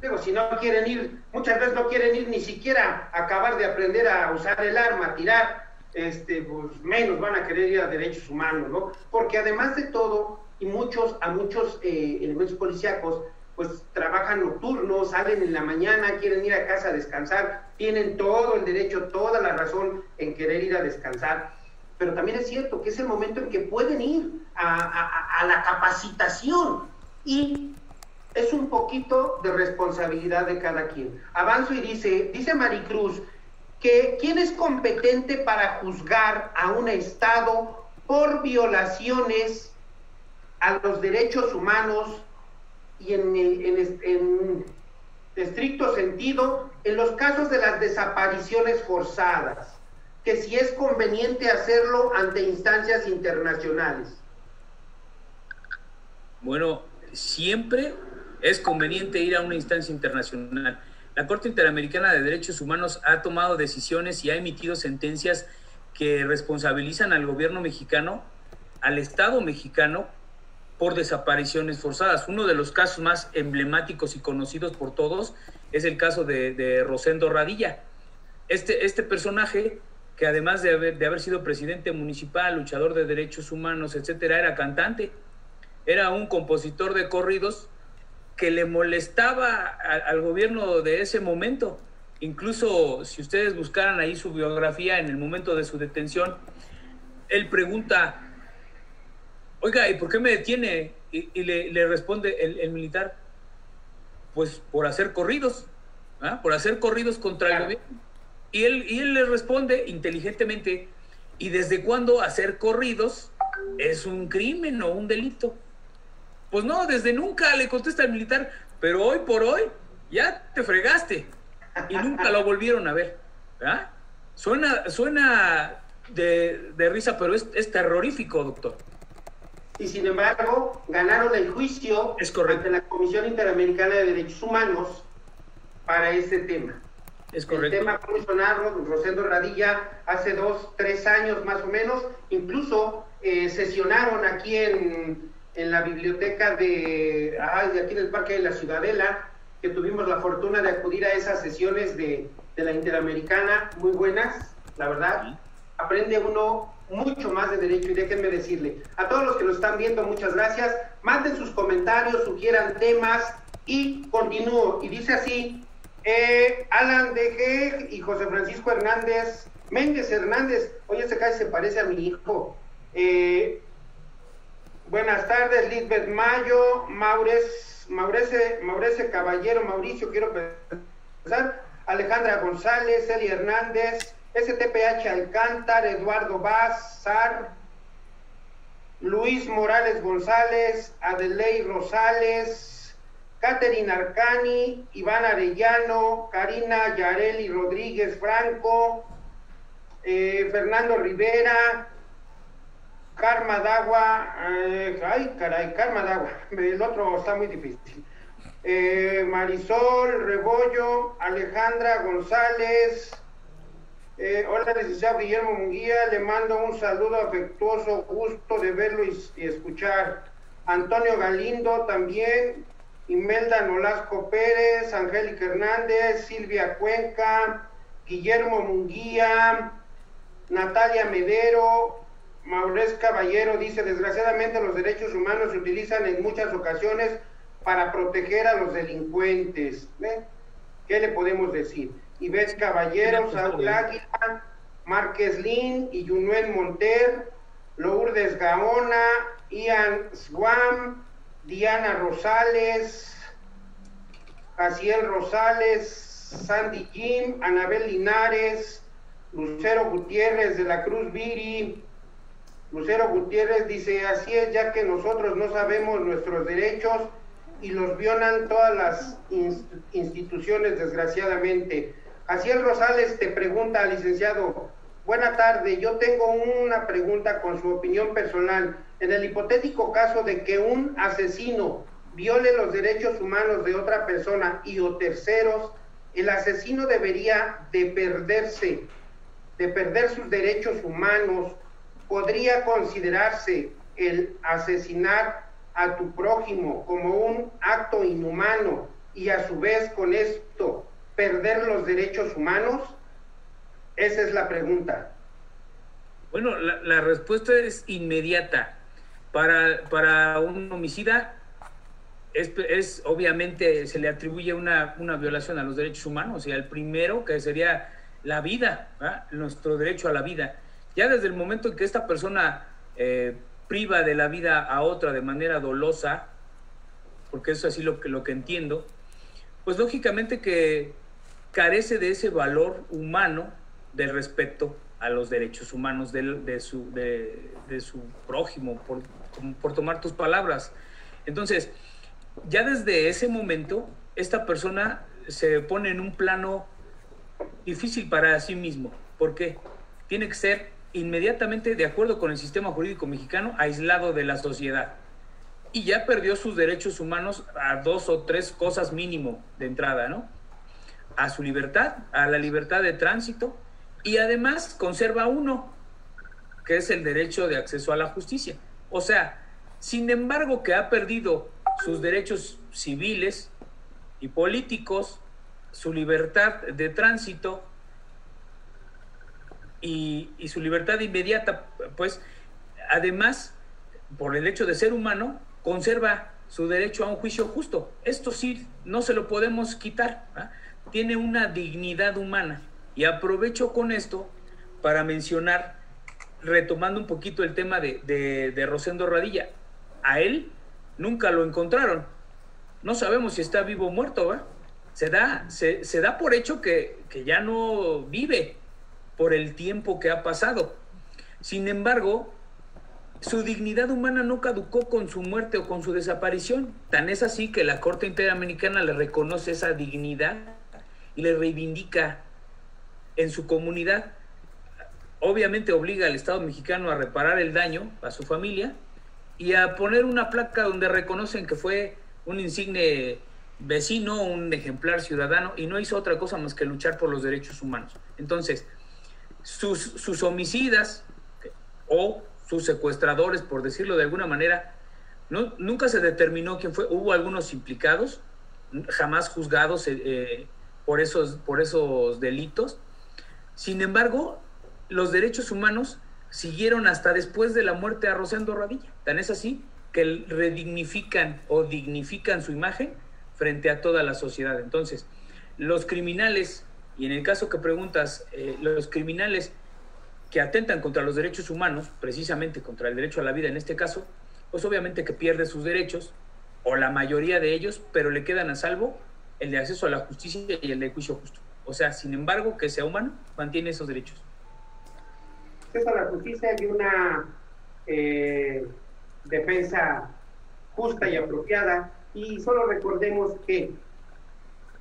Digo, si no quieren ir, muchas veces no quieren ir ni siquiera acabar de aprender a usar el arma, a tirar, pues menos van a querer ir a derechos humanos, ¿no? Porque además de todo, y a muchos elementos policíacos, pues trabajan nocturnos, salen en la mañana, quieren ir a casa a descansar, tienen todo el derecho, toda la razón en querer ir a descansar, pero también es cierto que es el momento en que pueden ir a la capacitación, y es un poquito de responsabilidad de cada quien. Avanzo y dice Maricruz, que ¿quién es competente para juzgar a un Estado por violaciones a los derechos humanos y en estricto sentido, en los casos de las desapariciones forzadas? Que si es conveniente hacerlo ante instancias internacionales. Bueno, siempre es conveniente ir a una instancia internacional. La Corte Interamericana de Derechos Humanos ha tomado decisiones y ha emitido sentencias que responsabilizan al gobierno mexicano, al Estado mexicano, por desapariciones forzadas. Uno de los casos más emblemáticos y conocidos por todos es el caso de Rosendo Radilla. Este personaje, que además de haber sido presidente municipal, luchador de derechos humanos, etcétera, era cantante, era un compositor de corridos que le molestaba al gobierno de ese momento. Incluso si ustedes buscaran ahí su biografía en el momento de su detención, él pregunta, oiga, ¿y por qué me detiene? Y le responde el militar, pues por hacer corridos, ¿ah? Por hacer corridos contra el gobierno. Y él le responde inteligentemente, ¿y desde cuándo hacer corridos es un crimen o un delito? Pues no, desde nunca, le contesta el militar, pero hoy por hoy ya te fregaste. Y nunca lo volvieron a ver, ¿verdad? Suena de risa, pero es terrorífico, doctor. Y sin embargo, ganaron el juicio ante la Comisión Interamericana de Derechos Humanos para ese tema. Es correcto. El tema fue sonado, Rosendo Radilla, hace 2-3 años más o menos, incluso sesionaron aquí en la biblioteca de aquí del Parque de la Ciudadela, que tuvimos la fortuna de acudir a esas sesiones de la Interamericana, muy buenas, la verdad. Aprende uno mucho más de derecho, y déjenme decirle, a todos los que lo están viendo, muchas gracias, manden sus comentarios, sugieran temas, y continúo, y dice así, Alan DG y José Francisco Hernández, Méndez Hernández, oye, ese casi se parece a mi hijo. Buenas tardes, Lisbeth Mayo, Maurice Caballero, Mauricio, quiero pensar, Alejandra González, Eli Hernández, STPH Alcántar, Eduardo Bazar, Luis Morales González, Adelei Rosales, Catherine Arcani, Iván Arellano, Karina Yareli Rodríguez Franco, Fernando Rivera, Karma Dagua, Karma Dagua, el otro está muy difícil. Marisol Rebollo, Alejandra González, hola, licenciado Guillermo Munguía, le mando un saludo afectuoso, gusto de verlo y escuchar. Antonio Galindo también, Imelda Nolasco Pérez, Angélica Hernández, Silvia Cuenca, Guillermo Munguía, Natalia Medero, Maurice Caballero dice, desgraciadamente los derechos humanos se utilizan en muchas ocasiones para proteger a los delincuentes. ¿Qué le podemos decir? Ivette Caballero, Saúl Águila, Márquez Lin y Yunuen Monter, Lourdes Gaona, Ian Swam, Diana Rosales, Jaciel Rosales, Sandy Jim, Anabel Linares, Lucero Gutiérrez de la Cruz Viri. Lucero Gutiérrez dice, así es, ya que nosotros no sabemos nuestros derechos y los violan todas las instituciones, desgraciadamente. Jaciel Rosales te pregunta, licenciado, buena tarde, yo tengo una pregunta con su opinión personal. En el hipotético caso de que un asesino viole los derechos humanos de otra persona y o terceros, el asesino debería de perder sus derechos humanos. ¿Podría considerarse el asesinar a tu prójimo como un acto inhumano y a su vez con esto perder los derechos humanos? Esa es la pregunta. Bueno, la respuesta es inmediata. Para un homicida es obviamente se le atribuye una violación a los derechos humanos, y al primero, que sería la vida, ¿verdad? Nuestro derecho a la vida. Ya desde el momento en que esta persona priva de la vida a otra de manera dolosa, porque eso es así lo que entiendo, pues lógicamente que carece de ese valor humano del respeto a los derechos humanos de su prójimo, por tomar tus palabras. Entonces, ya desde ese momento, esta persona se pone en un plano difícil para sí mismo. ¿Por qué? Tiene que ser inmediatamente, de acuerdo con el sistema jurídico mexicano, aislado de la sociedad. Y ya perdió sus derechos humanos a 2 o 3 cosas mínimo de entrada, ¿no? A su libertad, a la libertad de tránsito, y además conserva uno, que es el derecho de acceso a la justicia. O sea, sin embargo que ha perdido sus derechos civiles y políticos, su libertad de tránsito y su libertad inmediata, pues además, por el hecho de ser humano, conserva su derecho a un juicio justo. Esto sí, no se lo podemos quitar, ¿verdad? Tiene una dignidad humana. Y aprovecho con esto para mencionar, retomando un poquito el tema de Rosendo Radilla. A él nunca lo encontraron. No sabemos si está vivo o muerto, ¿verdad? Se da por hecho que ya no vive por el tiempo que ha pasado. Sin embargo, su dignidad humana no caducó con su muerte o con su desaparición. Tan es así que la Corte Interamericana le reconoce esa dignidad y le reivindica en su comunidad. Obviamente obliga al Estado mexicano a reparar el daño a su familia y a poner una placa donde reconocen que fue un insigne vecino, un ejemplar ciudadano, y no hizo otra cosa más que luchar por los derechos humanos. Entonces, sus homicidas o sus secuestradores, por decirlo de alguna manera, nunca se determinó quién fue. Hubo algunos implicados, jamás juzgados por esos delitos. Sin embargo, los derechos humanos siguieron hasta después de la muerte de Rosendo Radilla. Tan es así que redignifican o dignifican su imagen frente a toda la sociedad. Entonces, los criminales, y en el caso que preguntas, los criminales que atentan contra los derechos humanos, precisamente contra el derecho a la vida en este caso, pues obviamente que pierde sus derechos, o la mayoría de ellos, pero le quedan a salvo el de acceso a la justicia y el de juicio justo. O sea, sin embargo, que sea humano, mantiene esos derechos. Acceso a la justicia y una defensa justa y apropiada. Y solo recordemos que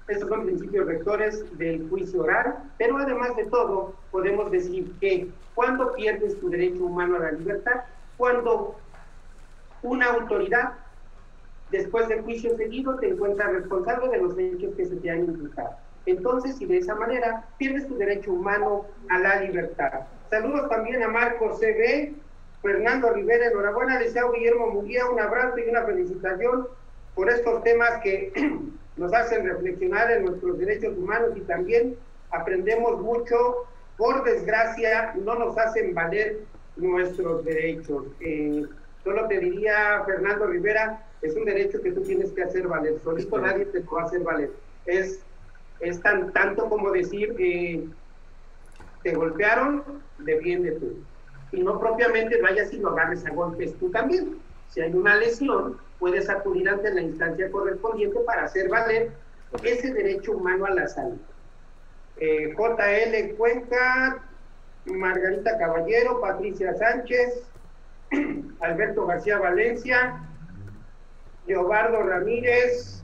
estos son principios rectores del juicio oral, pero además de todo, podemos decir que cuando pierdes tu derecho humano a la libertad, cuando una autoridad, después del juicio seguido, te encuentra responsable de los hechos que se te han imputado. Entonces, y de esa manera, pierdes tu derecho humano a la libertad. Saludos también a Marcos CB, Fernando Rivera, enhorabuena, deseo Guillermo Munguía, un abrazo y una felicitación por estos temas que nos hacen reflexionar en nuestros derechos humanos y también aprendemos mucho. Por desgracia, no nos hacen valer nuestros derechos. Solo te diría, Fernando Rivera, es un derecho que tú tienes que hacer valer. Solito nadie te lo va a hacer valer. Es tanto como decir, te golpearon, defiende tú. Y no propiamente vayas y lo agarres a golpes tú también. Si hay una lesión, puedes acudir ante la instancia correspondiente para hacer valer ese derecho humano a la salud. JL Cuenca, Margarita Caballero, Patricia Sánchez, Alberto García Valencia, Leobardo Ramírez,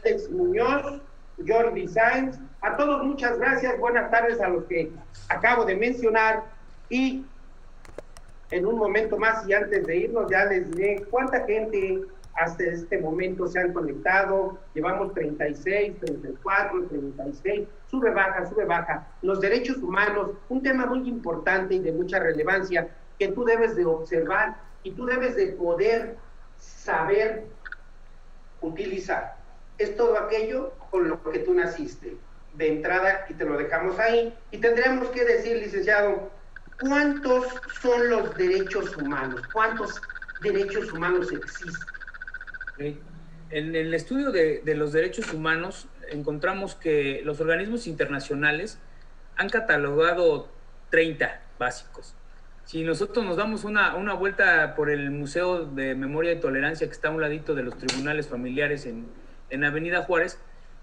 Alex Muñoz, Jordi Sáenz, a todos muchas gracias, buenas tardes a los que acabo de mencionar, y en un momento más y antes de irnos ya les diré cuánta gente hasta este momento se han conectado, llevamos 36, 34, 36, sube, baja. Los derechos humanos, un tema muy importante y de mucha relevancia que tú debes de observar y tú debes de poder saber utilizar. Es todo aquello con lo que tú naciste. De entrada, y te lo dejamos ahí, y tendríamos que decir, licenciado, ¿cuántos son los derechos humanos? ¿Cuántos derechos humanos existen? Okay. En el estudio de los derechos humanos encontramos que los organismos internacionales han catalogado 30 básicos. Si nosotros nos damos una vuelta por el Museo de Memoria y Tolerancia, que está a un ladito de los tribunales familiares en Avenida Juárez,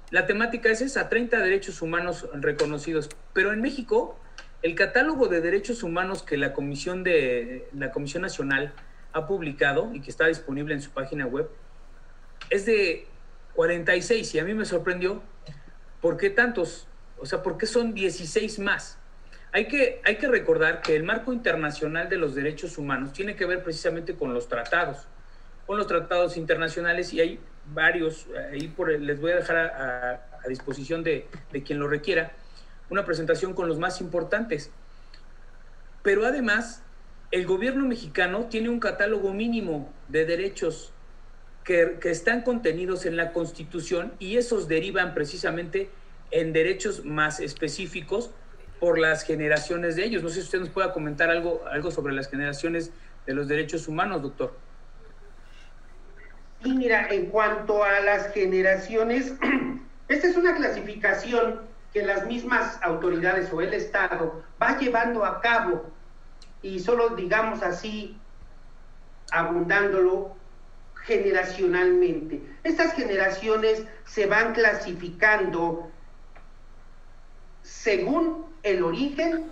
la temática es esa, 30 derechos humanos reconocidos. Pero en México, el catálogo de derechos humanos que la Comisión Nacional ha publicado y que está disponible en su página web es de 46, y a mí me sorprendió por qué tantos, o sea, por qué son 16 más. Hay que recordar que el marco internacional de los derechos humanos tiene que ver precisamente con los tratados internacionales, y hay varios, ahí les voy a dejar a disposición de quien lo requiera, una presentación con los más importantes. Pero además, el gobierno mexicano tiene un catálogo mínimo de derechos que están contenidos en la Constitución, y esos derivan precisamente en derechos más específicos por las generaciones de ellos. No sé si usted nos pueda comentar algo sobre las generaciones de los derechos humanos, doctor. Y mira, en cuanto a las generaciones, esta es una clasificación que las mismas autoridades o el Estado va llevando a cabo, y solo, digamos así, abundándolo generacionalmente. Estas generaciones se van clasificando según el origen,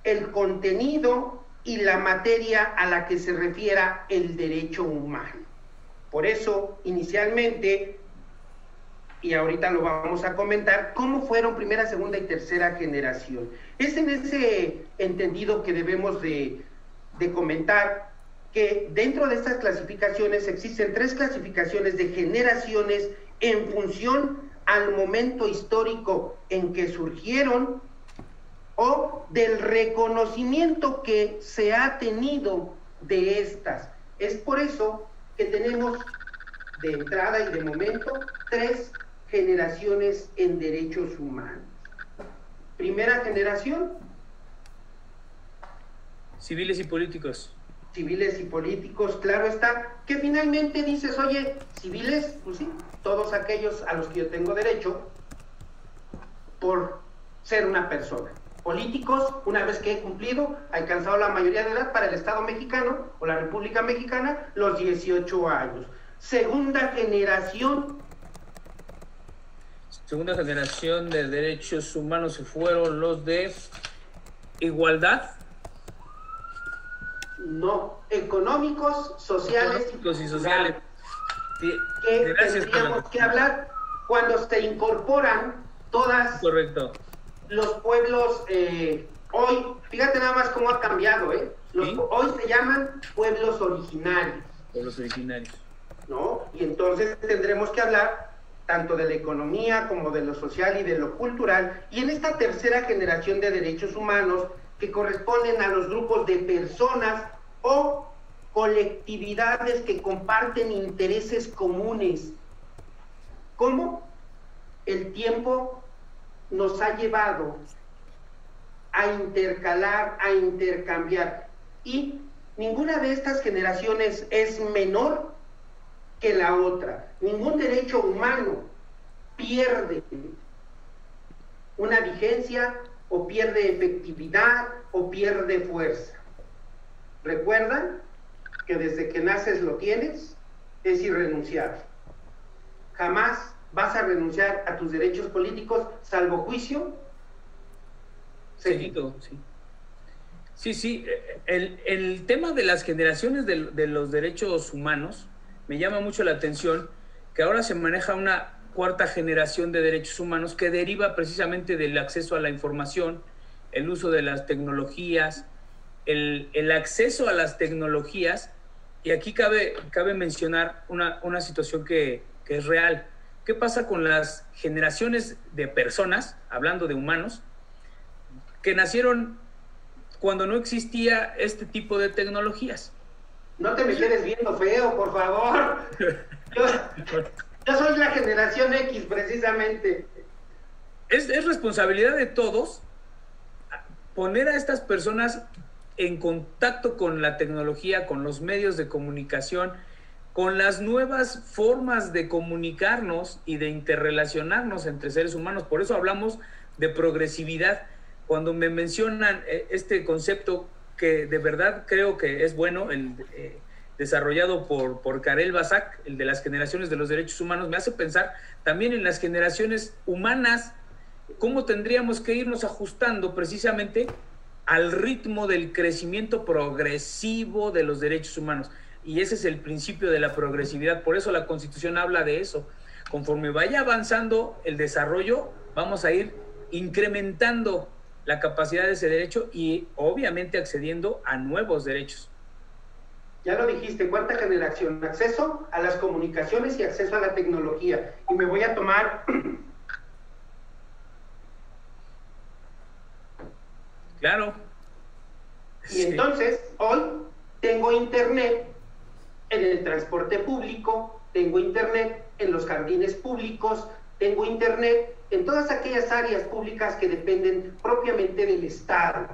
el contenido y la materia a la que se refiera el derecho humano. Por eso, inicialmente, y ahorita lo vamos a comentar, cómo fueron primera, segunda y tercera generación. Es en ese entendido que debemos de comentar que dentro de estas clasificaciones existen 3 clasificaciones de generaciones en función al momento histórico en que surgieron o del reconocimiento que se ha tenido de estas. Es por eso que tenemos de entrada y de momento 3 generaciones en derechos humanos. Primera generación. Civiles y políticos. Civiles y políticos, claro está, que finalmente dices, oye, civiles, pues sí, todos aquellos a los que yo tengo derecho por ser una persona. Políticos, una vez que he cumplido, alcanzado la mayoría de edad para el Estado mexicano o la República Mexicana, los 18 años. Segunda generación. Segunda generación de derechos humanos fueron los de igualdad. No, económicos, sociales. Económicos y sociales. Que tendríamos que hablar cuando se incorporan todas. Correcto. Los pueblos, hoy, fíjate nada más cómo ha cambiado, ¿Sí? Hoy se llaman pueblos originarios. Pueblos originarios. ¿No? Y entonces tendremos que hablar tanto de la economía como de lo social y de lo cultural. Y en esta tercera generación de derechos humanos, que corresponden a los grupos de personas o colectividades que comparten intereses comunes. ¿Cómo? El tiempo nos ha llevado a intercalar, a intercambiar, y ninguna de estas generaciones es menor que la otra. Ningún derecho humano pierde una vigencia o pierde efectividad o pierde fuerza. ¿Recuerdan que desde que naces lo tienes? Es irrenunciable. Jamás vas a renunciar a tus derechos políticos, salvo juicio. Seguido, sí. Sí, el tema de las generaciones de los derechos humanos me llama mucho la atención, que ahora se maneja una cuarta generación de derechos humanos que deriva precisamente del acceso a la información, el uso de las tecnologías, el acceso a las tecnologías Y aquí cabe mencionar una situación que es real. ¿Qué pasa con las generaciones de personas, hablando de humanos, que nacieron cuando no existía este tipo de tecnologías? No te me quedes viendo feo, por favor. Yo soy la generación X, precisamente. Es responsabilidad de todos poner a estas personas en contacto con la tecnología, con los medios de comunicación, con las nuevas formas de comunicarnos y de interrelacionarnos entre seres humanos. Por eso hablamos de progresividad. Cuando me mencionan este concepto, que de verdad creo que es bueno, desarrollado por Karel Basak, el de las generaciones de los derechos humanos, me hace pensar también en las generaciones humanas, cómo tendríamos que irnos ajustando precisamente al ritmo del crecimiento progresivo de los derechos humanos. Y ese es el principio de la progresividad. Por eso la Constitución habla de eso. Conforme vaya avanzando el desarrollo, vamos a ir incrementando la capacidad de ese derecho y obviamente accediendo a nuevos derechos. Ya lo dijiste, ¿cuánta generación? Acceso a las comunicaciones y acceso a la tecnología. Y me voy a tomar... Claro. Y entonces, hoy tengo internet en el transporte público, tengo internet en los jardines públicos, tengo internet en todas aquellas áreas públicas que dependen propiamente del Estado,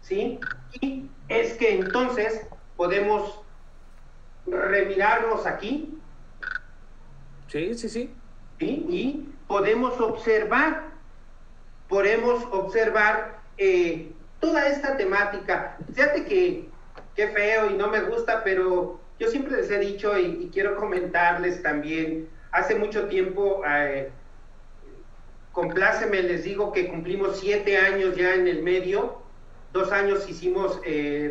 ¿sí? Y es que entonces podemos remirarnos aquí. Sí. ¿Sí? Y podemos observar toda esta temática. Fíjate que qué feo y no me gusta, pero yo siempre les he dicho y quiero comentarles también, hace mucho tiempo, compláceme, les digo que cumplimos 7 años ya en el medio, 2 años hicimos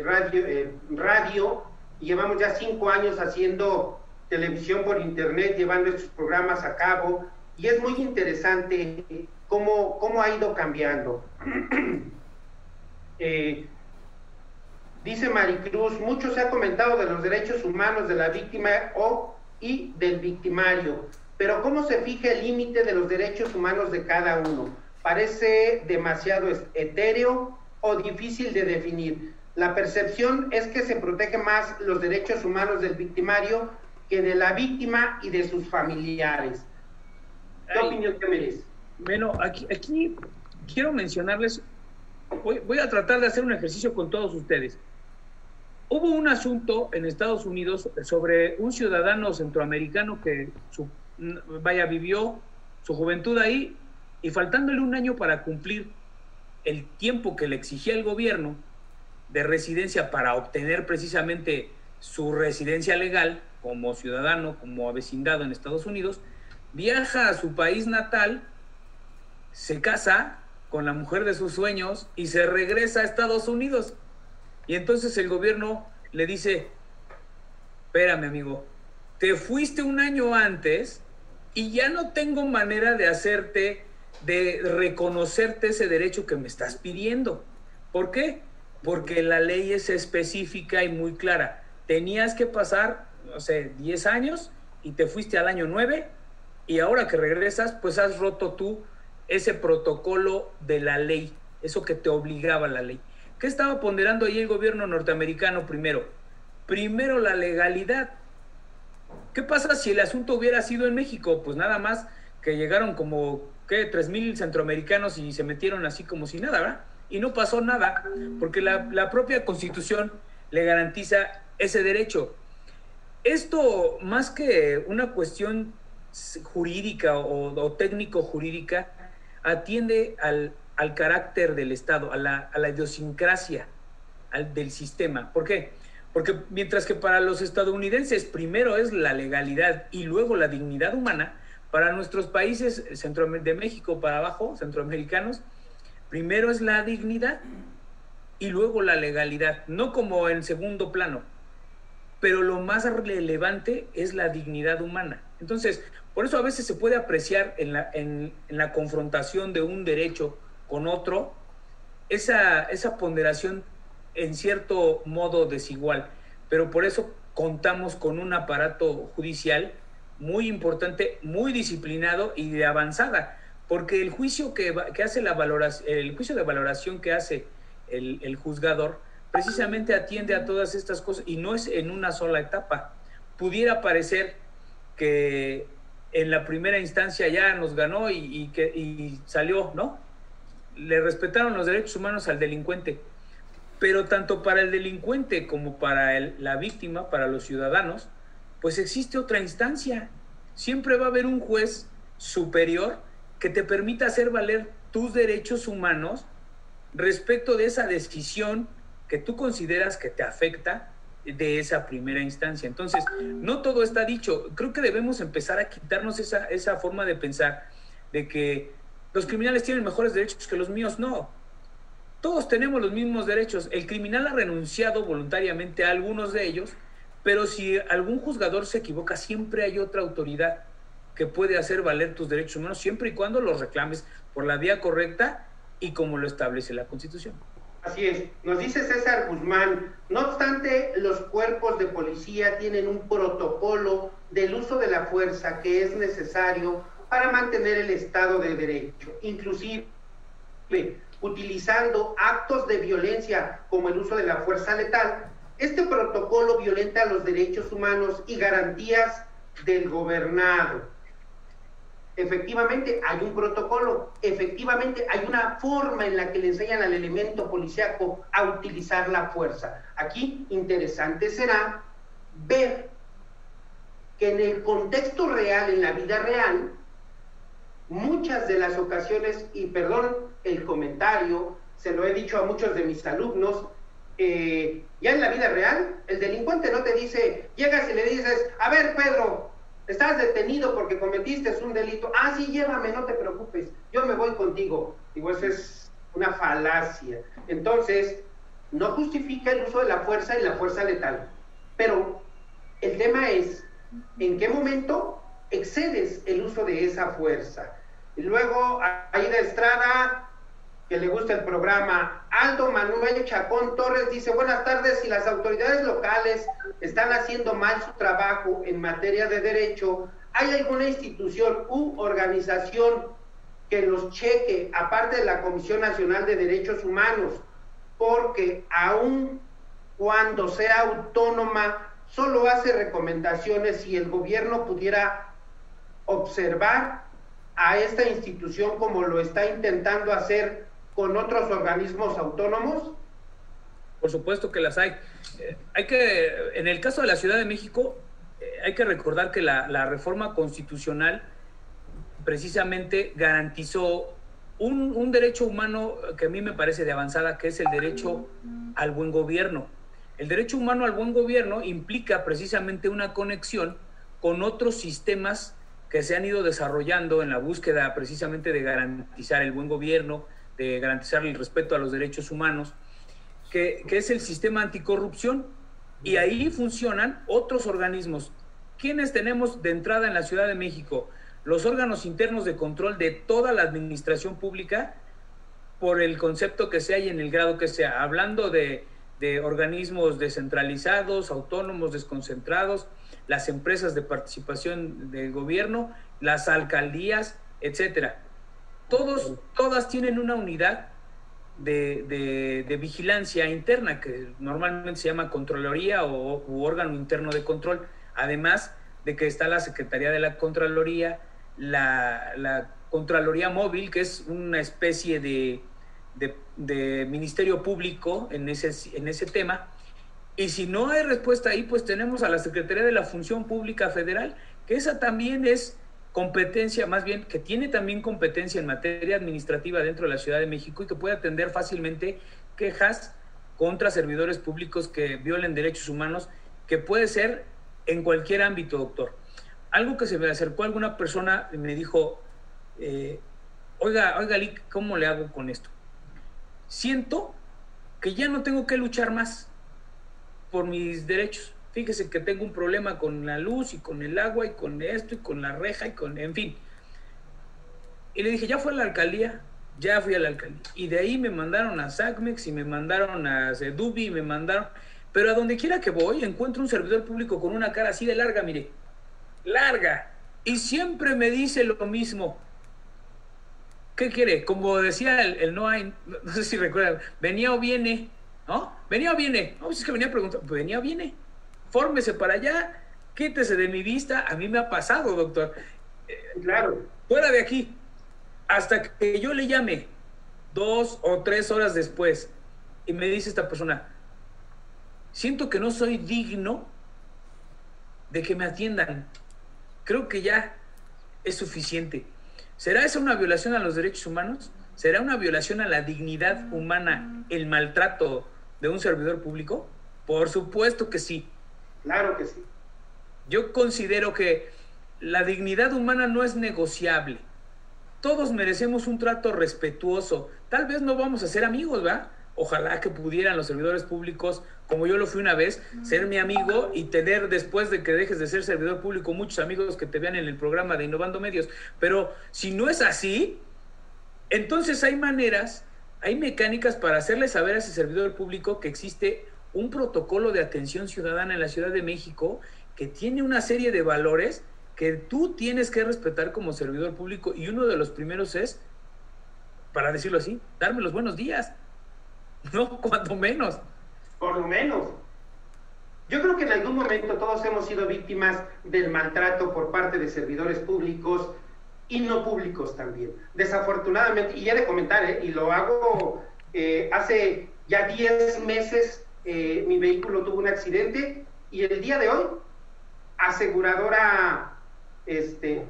radio y llevamos ya 5 años haciendo televisión por internet, llevando estos programas a cabo, y es muy interesante cómo ha ido cambiando. Dice Maricruz, mucho se ha comentado de los derechos humanos de la víctima y del victimario, pero ¿cómo se fija el límite de los derechos humanos de cada uno? Parece demasiado etéreo o difícil de definir. La percepción es que se protegen más los derechos humanos del victimario que de la víctima y de sus familiares. ¿Qué opinión te merece? Bueno, aquí quiero mencionarles, voy a tratar de hacer un ejercicio con todos ustedes. Hubo un asunto en Estados Unidos sobre un ciudadano centroamericano que vivió su juventud ahí, y faltándole un año para cumplir el tiempo que le exigía el gobierno de residencia para obtener precisamente su residencia legal como ciudadano, como avecindado en Estados Unidos, viaja a su país natal, se casa con la mujer de sus sueños y se regresa a Estados Unidos. Y entonces el gobierno le dice: espérame, amigo, te fuiste un año antes y ya no tengo manera de reconocerte ese derecho que me estás pidiendo. ¿Por qué? Porque la ley es específica y muy clara. Tenías que pasar, 10 años y te fuiste al año 9, y ahora que regresas, pues has roto tú ese protocolo de la ley, eso que te obligaba la ley. ¿Qué estaba ponderando ahí el gobierno norteamericano primero? Primero la legalidad. ¿Qué pasa si el asunto hubiera sido en México? Pues nada más que llegaron como, 3,000 centroamericanos y se metieron así como si nada, ¿verdad? Y no pasó nada, porque la propia Constitución le garantiza ese derecho. Esto, más que una cuestión jurídica o técnico-jurídica, atiende al carácter del Estado, a la idiosincrasia del sistema. ¿Por qué? Porque mientras que para los estadounidenses primero es la legalidad y luego la dignidad humana, para nuestros países de México para abajo, centroamericanos, primero es la dignidad y luego la legalidad, no como en segundo plano, pero lo más relevante es la dignidad humana. Entonces, por eso a veces se puede apreciar en la confrontación de un derecho con otro esa ponderación en cierto modo desigual, pero por eso contamos con un aparato judicial muy importante, muy disciplinado y de avanzada, porque el juicio que hace el juicio de valoración que hace el juzgador precisamente atiende a todas estas cosas y no es en una sola etapa. Pudiera parecer que en la primera instancia ya nos ganó y salió, ¿no? Le respetaron los derechos humanos al delincuente, pero tanto para el delincuente como para la víctima, para los ciudadanos, pues existe otra instancia. Siempre va a haber un juez superior que te permita hacer valer tus derechos humanos respecto de esa decisión que tú consideras que te afecta de esa primera instancia. Entonces, no todo está dicho. Creo que debemos empezar a quitarnos esa forma de pensar de que los criminales tienen mejores derechos que los míos. No, todos tenemos los mismos derechos. El criminal ha renunciado voluntariamente a algunos de ellos, pero si algún juzgador se equivoca, siempre hay otra autoridad que puede hacer valer tus derechos humanos, siempre y cuando los reclames por la vía correcta y como lo establece la Constitución. Así es, nos dice César Guzmán, no obstante, los cuerpos de policía tienen un protocolo del uso de la fuerza que es necesario para mantener el Estado de Derecho, inclusive utilizando actos de violencia como el uso de la fuerza letal. Este protocolo violenta los derechos humanos y garantías del gobernado. Efectivamente hay un protocolo, efectivamente hay una forma en la que le enseñan al elemento policíaco a utilizar la fuerza. Aquí interesante será ver que en el contexto real, en la vida real, muchas de las ocasiones, y perdón el comentario, se lo he dicho a muchos de mis alumnos, ya en la vida real, el delincuente no te dice, llegas y le dices, a ver Pedro, estás detenido porque cometiste un delito, ah sí, llévame, no te preocupes, yo me voy contigo. Digo, eso es una falacia. Entonces, no justifica el uso de la fuerza y la fuerza letal, pero el tema es, ¿en qué momento excedes el uso de esa fuerza? Y luego, Aida Estrada, que le gusta el programa, Aldo Manuel Chacón Torres dice, buenas tardes, si las autoridades locales están haciendo mal su trabajo en materia de derecho, ¿hay alguna institución u organización que los cheque, aparte de la Comisión Nacional de Derechos Humanos? Porque aun cuando sea autónoma, solo hace recomendaciones. Si el gobierno pudiera observar a esta institución como lo está intentando hacer con otros organismos autónomos. Por supuesto que las hay. En el caso de la Ciudad de México, hay que recordar que la reforma constitucional precisamente garantizó un derecho humano que a mí me parece de avanzada, que es el derecho al buen gobierno. El derecho humano al buen gobierno implica precisamente una conexión con otros sistemas que se han ido desarrollando en la búsqueda precisamente de garantizar el buen gobierno, de garantizar el respeto a los derechos humanos, que es el sistema anticorrupción, y ahí funcionan otros organismos. ¿Quiénes tenemos de entrada en la Ciudad de México? Los órganos internos de control de toda la administración pública, por el concepto que sea y en el grado que sea, hablando de organismos descentralizados, autónomos, desconcentrados, las empresas de participación del gobierno, las alcaldías, etcétera. Todas tienen una unidad de vigilancia interna que normalmente se llama Contraloría u órgano interno de control, además de que está la Secretaría de la Contraloría, la Contraloría Móvil, que es una especie de ministerio público en ese tema. Y si no hay respuesta ahí, pues tenemos a la Secretaría de la Función Pública Federal, que esa también es competencia, más bien que tiene también competencia en materia administrativa dentro de la Ciudad de México y que puede atender fácilmente quejas contra servidores públicos que violen derechos humanos, que puede ser en cualquier ámbito, doctor. Algo que se me acercó a alguna persona y me dijo, oiga, Lick, ¿cómo le hago con esto? Siento que ya no tengo que luchar más por mis derechos. Fíjese que tengo un problema con la luz y con el agua y con esto y con la reja y con, en fin. Y le dije, ¿ya fue a la alcaldía? Ya fui a la alcaldía. Y de ahí me mandaron a SACMEX y me mandaron a CEDUBI y me mandaron... pero a donde quiera que voy encuentro un servidor público con una cara así de larga, mire, larga, y siempre me dice lo mismo. ¿Qué quiere? Como decía el no hay, no sé si recuerdan, venía o viene, ¿no? Venía o viene, no, pues es que venía a preguntar, venía o viene, fórmese para allá, quítese de mi vista. A mí me ha pasado, doctor. Claro. Fuera de aquí, hasta que yo le llame 2 o 3 horas después y me dice esta persona, siento que no soy digno de que me atiendan. Creo que ya es suficiente. ¿Será esa una violación a los derechos humanos? ¿Será una violación a la dignidad humana el maltrato de un servidor público? Por supuesto que sí. Claro que sí. Yo considero que la dignidad humana no es negociable. Todos merecemos un trato respetuoso. Tal vez no vamos a ser amigos, ¿verdad? Ojalá que pudieran los servidores públicos, como yo lo fui una vez, ser mi amigo y tener, después de que dejes de ser servidor público, muchos amigos que te vean en el programa de Innovando Medios. Pero si no es así, entonces hay maneras, hay mecánicas para hacerle saber a ese servidor público que existe un protocolo de atención ciudadana en la Ciudad de México que tiene una serie de valores que tú tienes que respetar como servidor público, y uno de los primeros es, para decirlo así, darme los buenos días. No, cuanto menos. Por lo menos. Yo creo que en algún momento todos hemos sido víctimas del maltrato por parte de servidores públicos y no públicos también. Desafortunadamente, y he de comentar, y lo hago hace ya 10 meses, mi vehículo tuvo un accidente y el día de hoy, aseguradora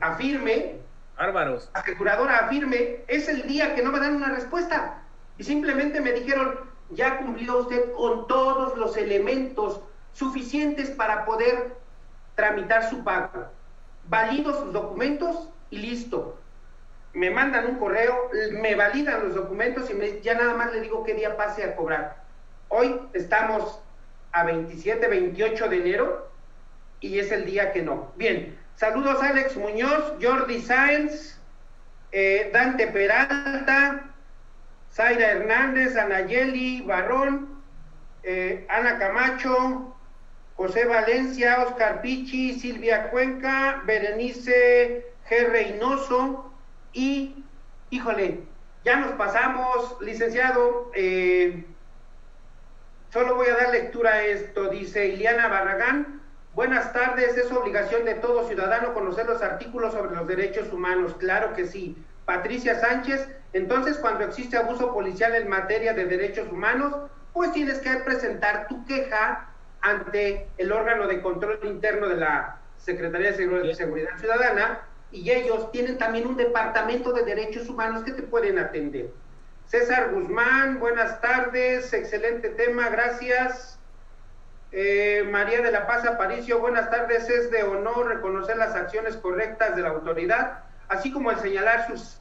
Afirme, Bárbaros. aseguradora Afirme, es el día que no me dan una respuesta. Y simplemente me dijeron, ya cumplió usted con todos los elementos suficientes para poder tramitar su pago. Valido sus documentos y listo. Me mandan un correo, me validan los documentos y ya nada más le digo qué día pase a cobrar. Hoy estamos a 27, 28 de enero y es el día que no. Bien, saludos a Alex Muñoz, Jordi Sáenz, Dante Peralta, Zaira Hernández, Anayeli Barrón, Ana Camacho, José Valencia, Oscar Pichi, Silvia Cuenca, Berenice G. Reynoso y, híjole, ya nos pasamos, licenciado, solo voy a dar lectura a esto, dice Iliana Barragán, buenas tardes, es obligación de todo ciudadano conocer los artículos sobre los derechos humanos, claro que sí. Patricia Sánchez, entonces cuando existe abuso policial en materia de derechos humanos, pues tienes que presentar tu queja ante el órgano de control interno de la Secretaría de Seguridad Ciudadana, y ellos tienen también un departamento de derechos humanos que te pueden atender. César Guzmán, buenas tardes, excelente tema, gracias. María de la Paz Aparicio, buenas tardes, es de honor reconocer las acciones correctas de la autoridad, así como el señalar sus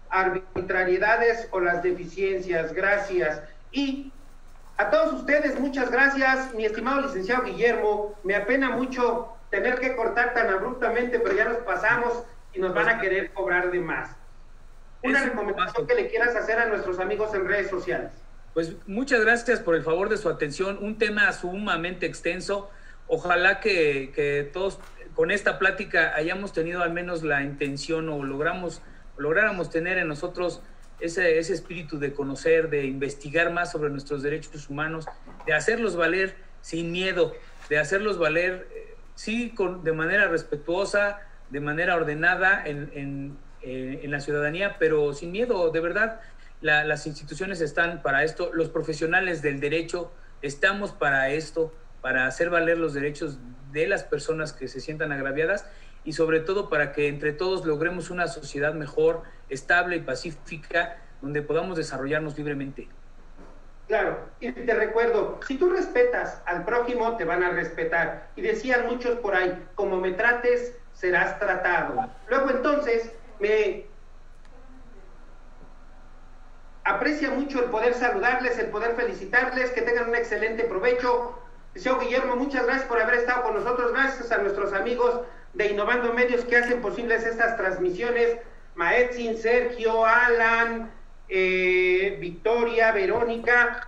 arbitrariedades o las deficiencias. Gracias. Y a todos ustedes, muchas gracias, mi estimado licenciado Guillermo. Me apena mucho tener que cortar tan abruptamente, pero ya nos pasamos y nos van a querer cobrar de más. Una recomendación que le quieras hacer a nuestros amigos en redes sociales. Pues muchas gracias por el favor de su atención. Un tema sumamente extenso. Ojalá que todos con esta plática hayamos tenido al menos la intención o lográramos tener en nosotros ese espíritu de conocer, de investigar más sobre nuestros derechos humanos, de hacerlos valer sin miedo, de hacerlos valer, sí, de manera respetuosa, de manera ordenada en la ciudadanía, pero sin miedo, de verdad. Las instituciones están para esto, los profesionales del derecho estamos para esto, para hacer valer los derechos de las personas que se sientan agraviadas y sobre todo para que entre todos logremos una sociedad mejor, estable y pacífica, donde podamos desarrollarnos libremente. Claro, y te recuerdo, si tú respetas al prójimo, te van a respetar. Y decían muchos por ahí, como me trates, serás tratado. Luego entonces, me aprecia mucho el poder saludarles, el poder felicitarles, que tengan un excelente provecho. Señor Guillermo, muchas gracias por haber estado con nosotros, gracias a nuestros amigos de Innovando Medios que hacen posibles estas transmisiones, Maetzin, Sergio, Alan, Victoria, Verónica,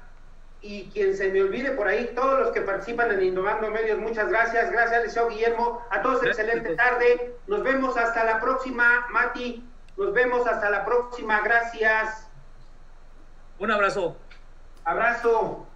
y quien se me olvide por ahí, todos los que participan en Innovando Medios, muchas gracias. Gracias, Liceo Guillermo. A todos, excelente tarde. Nos vemos hasta la próxima, Mati. Nos vemos hasta la próxima. Gracias. Un abrazo. Abrazo.